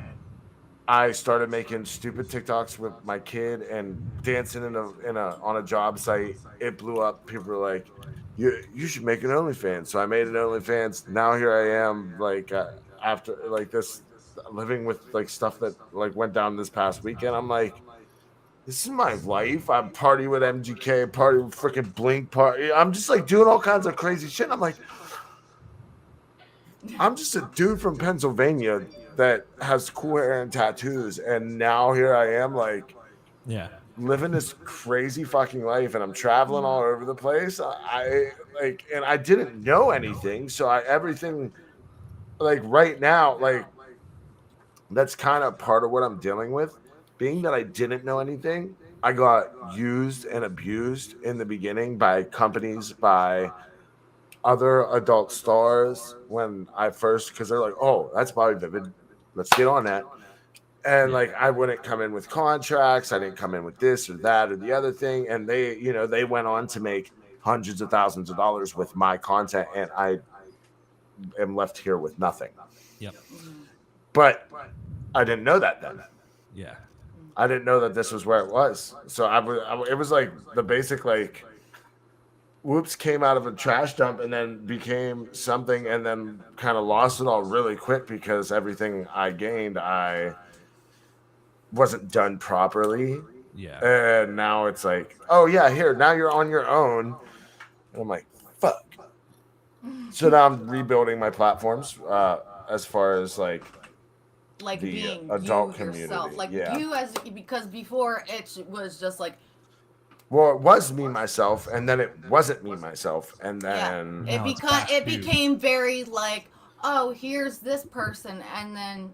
I started making stupid TikToks with my kid and dancing on a job site. It blew up. People were like, "You should make an OnlyFans." So I made an OnlyFans. Now here I am, like after like this, living with like stuff that like went down this past weekend. I'm like, this is my life. I'm party with MGK, party with freaking Blink, party. I'm just like doing all kinds of crazy shit. I'm like, I'm just a dude from Pennsylvania that has cool hair and tattoos, and now here I am, like, Yeah. living this crazy fucking life, and I'm traveling all over the place. I like, and I didn't know anything, so everything, like right now, like that's kind of part of what I'm dealing with. Being that I didn't know anything, I got used and abused in the beginning by companies, by other adult stars when I first, because they're like, oh, that's Bobby Vivid, let's get on that. And like, I wouldn't come in with contracts, I didn't come in with this or that or the other thing, and they went on to make hundreds of thousands of dollars with my content, and I am left here with nothing. Yep. But I didn't know that then. Yeah. I didn't know that this was where it was. So it was like the basic, like, whoops, came out of a trash dump and then became something, and then kind of lost it all really quick because everything I gained, I wasn't done properly. Yeah. And now it's like, oh yeah, here, now you're on your own. And I'm like, fuck. So now I'm rebuilding my platforms as far as like the being adult you community. yourself, like yeah. you because before it was just like Well, it was me myself, and then it wasn't me myself, and then it became very like, oh, here's this person, and then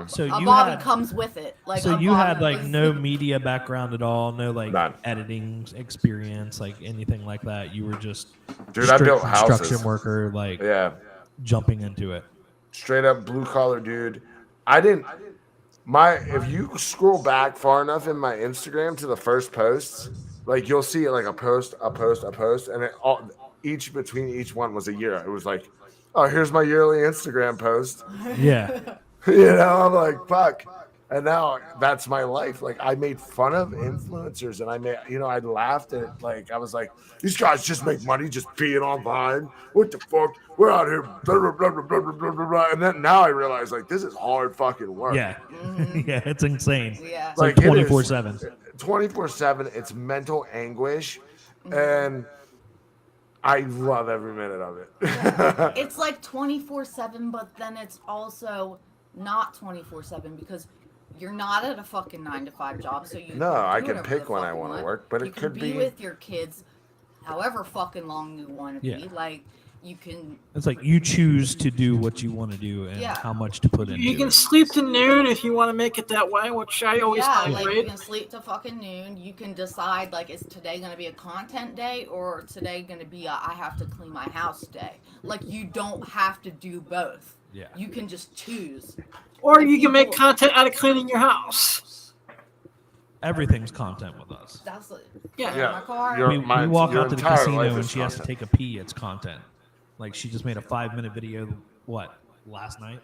So a you Bobby had- comes with it. Like so a you had Bobby like was- no media background at all, no like editing experience, like anything like that. You were just Dude, I straight built construction houses. worker, like jumping into it. Straight up blue collar dude. If you scroll back far enough in my Instagram to the first posts, like you'll see like a post, and it all between each one was a year. It was like, oh, here's my yearly Instagram post. Yeah. I'm like, fuck. And now that's my life. Like, I made fun of influencers, and I laughed at it. Like, I was like, these guys just make money just being online. What the fuck? We're out here. Blah, blah, blah, blah, blah, blah, blah, blah. And then now I realize, like, this is hard fucking work. Yeah. Yeah, it's insane. Yeah. It's like 24/7. 24/7. It's mental anguish. And I love every minute of it. It's like 24/7, but then it's also not 24/7 because you're not at a fucking 9-to-5 job, so you No, can I do can whatever pick the when fuck I you want to want. work, but you it could can be with your kids however fucking long you want to Yeah. be. Like you can. It's like you choose to do what you want to do and Yeah. how much to put into You can it. sleep to noon if you want to make it that way, which I always Yeah, find like you great. can sleep to fucking noon. You can decide like, is today gonna be a content day or today gonna be I have to clean my house day. Like you don't have to do both. Yeah. You can just choose. Or you can make content out of cleaning your house. everything's content with us. That's like, Yeah. my car. Your- We mine's- walk your out to the entire casino life and is she has to content. take a pee. It's content. Like she just made a 5-minute video. What, last night?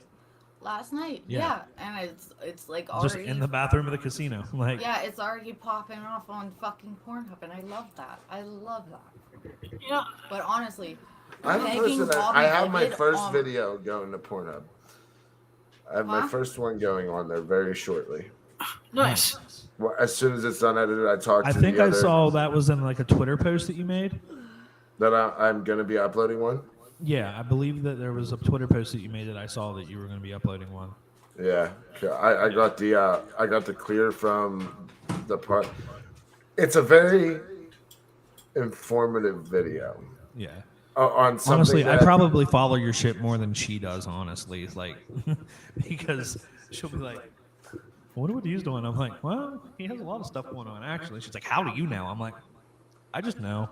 Last night. Yeah. Yeah. And it's like Just already in the bathroom of the casino. Like, Yeah, it's already popping off on fucking Pornhub, and I love that. I love that. Yeah. But honestly, I'm pegging posted. Bobby I have my Vivid first on- video going to Pornhub. I have my Huh? first one going on there very shortly. Nice. Well, as soon as it's done edited, I talked I to think the I other saw that was in like a Twitter post that you made. that I'm going to be uploading one. Yeah, I believe that there was a Twitter post that you made that I saw that you were going to be uploading one. Yeah, I got the clear from the part. It's a very informative video. Yeah. On something Honestly, I that- probably follow your shit more than she does. Honestly, it's like because she'll be like, "I wonder what he's doing." I'm like, "Well, he has a lot of stuff going on." Actually, she's like, "How do you know?" I'm like, "I just know."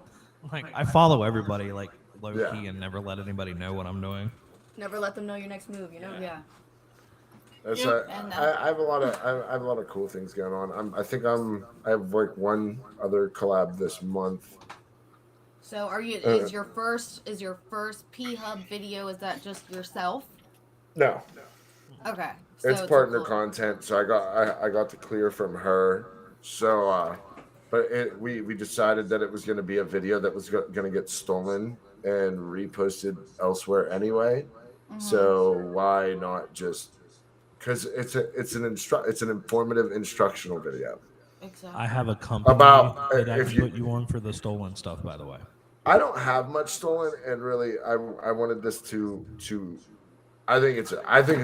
Like, I follow everybody like low Yeah. key and never let anybody know what I'm doing. Never let them know your next move. You know. yeah. That's Yeah. And, I have a lot of I have a lot of cool things going on. I have like one other collab this month. So are you? Is your first P Hub video? Is that just yourself? No, Okay. it's a partner cool- content. So I got the clear from her. So but we decided that it was going to be a video that was going to get stolen and reposted elsewhere anyway. So why not just because it's an informative instructional video. Exactly. I have a company About, that I if can you- put you on for the stolen stuff. By the way. I don't have much stolen, and really, I wanted this to I think it's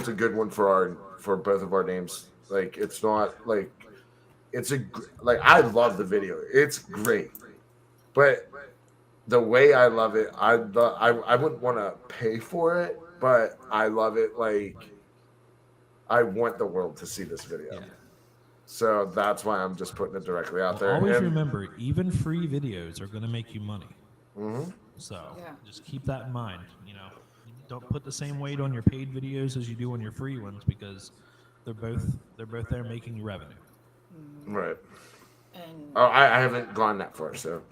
a good one for both of our names. Like it's not like I love the video. It's great, but the way I love it, I wouldn't want to pay for it, but I love it. Like I want the world to see this video. Yeah. So that's why I'm just putting it directly out there. Always And- remember, even free videos are going to make you money. Mhm. So Yeah. just keep that in mind. You know, don't put the same weight on your paid videos as you do on your free ones because they're both there making you revenue. Right. And Oh, I haven't gone that far, so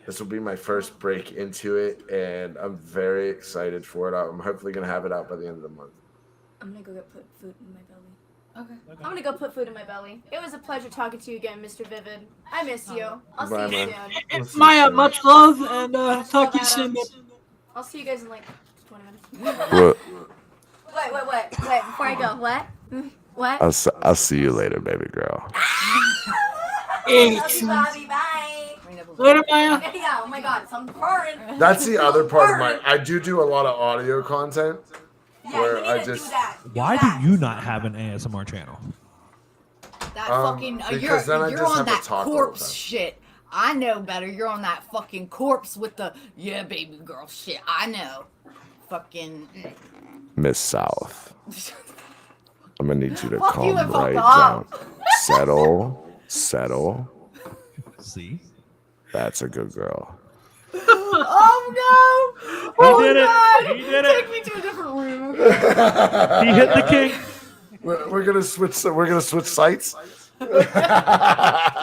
this will be my first break into it, and I'm very excited for it. I'm hopefully going to have it out by the end of the month. I'm gonna go put food in my belly. okay. I'm gonna go put food in my belly. It was a pleasure talking to you again, Mr. Vivid. I miss you. I'll Bye, see you man. soon. Let's see Maya, soon. much love, and talk to you soon. babe. I'll see you guys in like 20 minutes. What? Wait. Before I go, what? What? I'll see you later, baby girl. Hey, Love you, Bobby. Bye. later, Maya. Yeah. Oh my God. Something foreign. That's the other part of my. I do a lot of audio content. Yeah, Where you need I to just- do that. Why do you not have an ASMR channel? That Because then I you're just on have to that talk all the corpse time. shit. I know better. You're on that fucking corpse with the baby girl shit. I know. Fucking. Miss South, I'm gonna need you to Fuck calm you and fuck right off. down. Settle. See? That's a good girl. Oh no! Oh did it. God! He did Take it. me to a different room. He hit the king. We're gonna switch. We're gonna switch sites. I'm gonna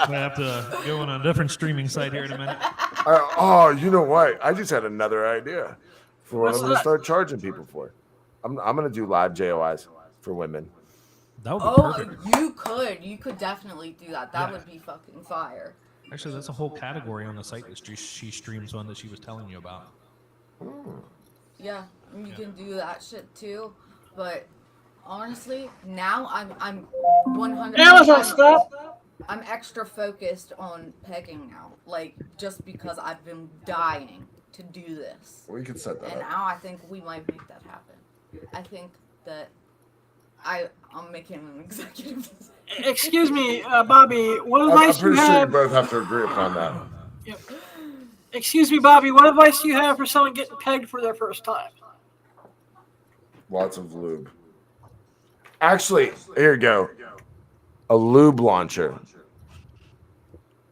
have to go on a different streaming site here in a minute. Oh, you know what? I just had another idea for what What's I'm gonna that? start charging people for. I'm gonna do live JOIs for women. That would be Oh, perfect. you could definitely do that. That Yeah. would be fucking fire. Actually, that's a whole category on the site that she streams on that she was telling you about. Yeah, and you can do that shit too. But honestly, now I'm 100. Amazon, stop. I'm extra focused on pegging now, like just because I've been dying to do this, We could set that and up. now I think we might make that happen. I think that I'm making an executive decision. Excuse me, Bobby. What I'm advice do you pretty sure you have? both have to agree upon that. Excuse me, Bobby. What advice do you have for someone getting pegged for their first time? Lots of lube. Actually, here you go. A lube launcher.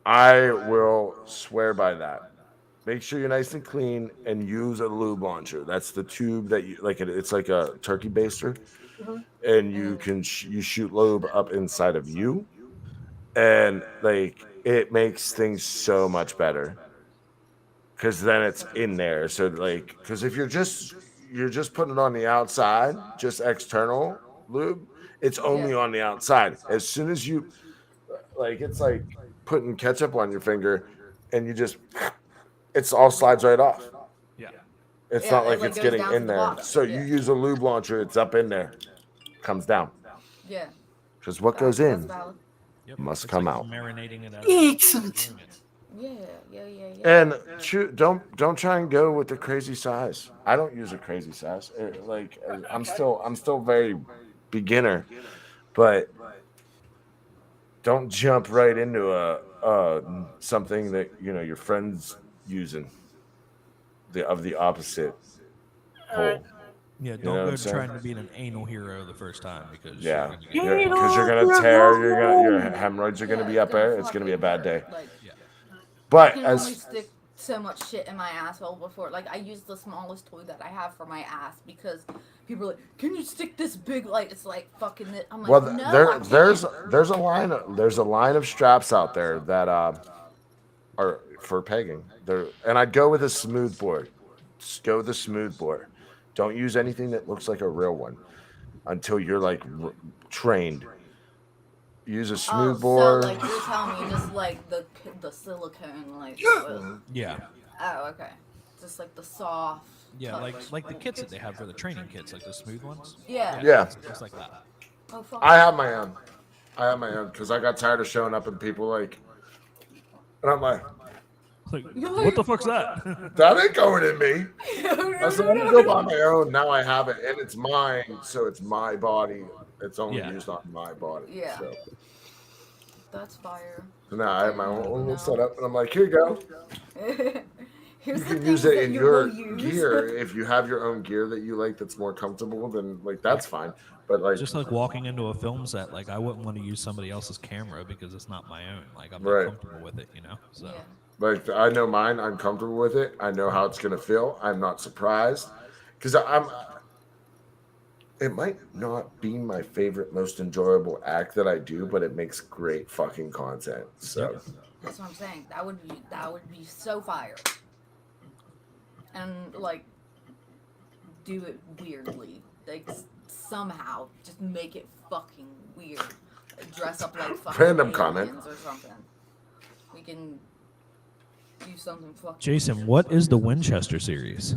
I will swear by that. Make sure you're nice and clean and use a lube launcher. That's the tube that you like. It's like a turkey baster, and you can you shoot lube up inside of you, and like it makes things so much better because then it's in there. So like, because if you're just putting it on the outside, just external lube, it's only on the outside. As soon as you like, it's like putting ketchup on your finger, and you just it's all slides right off. Yeah. It's Yeah, not it, like like, it's goes getting down to in the there. bottom. So Yeah. you use a lube launcher, it's up in there, comes down. Yeah. Because what goes That's in valid. Yep. must It's come like out. marinating it out. Excellent. Yeah. And don't try and go with the crazy size. I don't use a crazy size. I'm still very beginner, but don't jump right into a something that your friends using of the opposite pole. Yeah, You know don't what go I'm saying? trying to be an anal hero the first time because Yeah, you're gonna get because you're gonna tear. Your hemorrhoids are gonna be up there. It's gonna be a bad day. Like, I But can only as stick so much shit in my asshole before. Like, I use the smallest toy that I have for my ass because people are like, "Can you stick this big?" Like, it's like fucking. I'm like, well, no, I can't. there's a line of straps out there that are for pegging. And I'd go with a smooth bore. Just go with a smooth bore. Don't use anything that looks like a real one until you're like trained. Use a smooth bore. So like you're telling me just like the silicone like. Yeah. Oh, okay. Just like the soft. Yeah, touch. like the kits that they have for the training kits, like the smooth ones. Yeah. Yeah. Just like that. Oh fuck. I have my own. Because I got tired of showing up and people like, and I'm like, Like, what the fuck's that? that ain't going in me. I said, I'm gonna go buy my own. Now I have it, and it's mine, so it's my body. It's only used on my body. Yeah. So. That's fire. So now I have my own little setup, and I'm like, here you go. Here's You the can use things it that in you your will use. gear if you have your own gear that you like that's more comfortable. Then like that's fine. But like Just like walking into a film set, like I wouldn't want to use somebody else's camera because it's not my own. Like I'm not Right. comfortable with it, you know. So Like I know mine, I'm comfortable with it. I know how it's gonna feel. I'm not surprised because it might not be my favorite, most enjoyable act that I do, but it makes great fucking content. So That's what I'm saying. That would be so fire. And like do it weirdly. Like somehow just make it fucking weird. Like, dress up like fucking Random comment. aliens or something. We can do something fucking Jason, what is the Winchester series?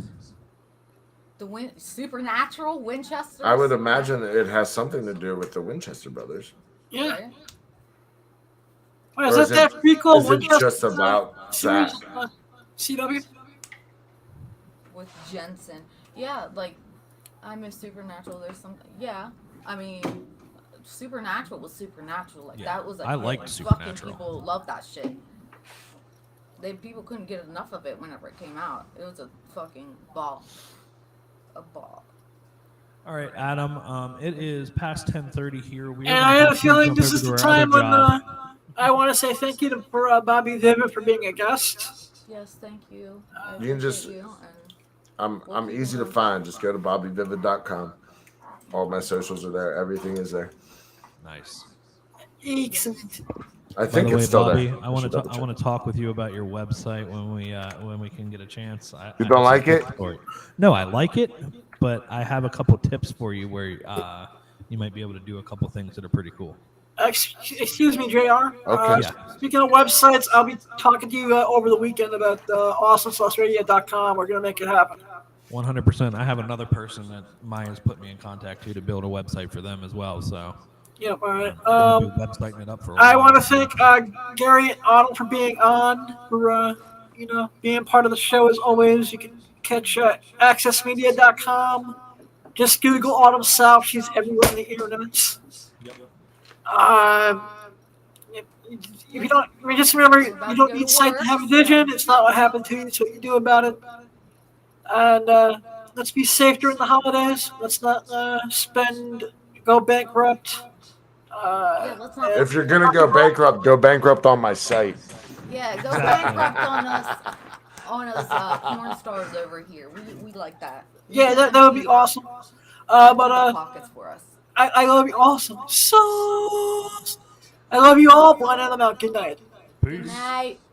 the Supernatural Winchester. I would imagine it has something to do with the Winchester brothers. Yeah. Right? What, Or is that prequel? is it Winchester just about series, that? CW? With Jensen. Yeah, like I miss Supernatural. There's something. Yeah, I mean, Supernatural was Supernatural. Like Yeah, that was. I liked like, Supernatural. Fucking people love that shit. People couldn't get enough of it whenever it came out. It was a fucking ball. A ball. All right, Adam. It is past 10:30 here. We And are I gonna have a quickly feeling jump this over is to the our time other when job. I want to say thank you for Bobby Vivid for being a guest. Yes, thank you. I You can just- appreciate you, and I'm easy to find. Just go to bobbyvivid.com. All my socials are there. Everything is there. Nice. Excellent. I By think the way, it's still Bobby, there. I want Should to double I want to talk with you about your website when we can get a chance. You don't like it? No, I like it, but I have a couple tips for you where you might be able to do a couple things that are pretty cool. Excuse me, JR. Okay. Speaking of websites, I'll be talking to you over the weekend about awesomesauceradio.com. We're going to make it happen. 100%. I have another person that Maya's put me in contact to build a website for them as well. So Yep, all right. we'll be websiting it up for a I while. want to thank Gary and Arnold for being on, for being part of the show as always. You can catch accessmedia.com. Just Google Autumn South. She's everywhere on the internet. If you don't, just remember, you don't need sight to have a vision. It's not what happened to you, it's what you do about it. And let's be safe during the holidays. Let's not go bankrupt. yeah, let's not. If you're gonna go bankrupt on my site. Yeah, go bankrupt on us porn stars over here. We like that. Yeah, that would be awesome. But pockets for us. I would be awesome. So, I love you all. Blind out of the mouth. Good night. Peace. Night.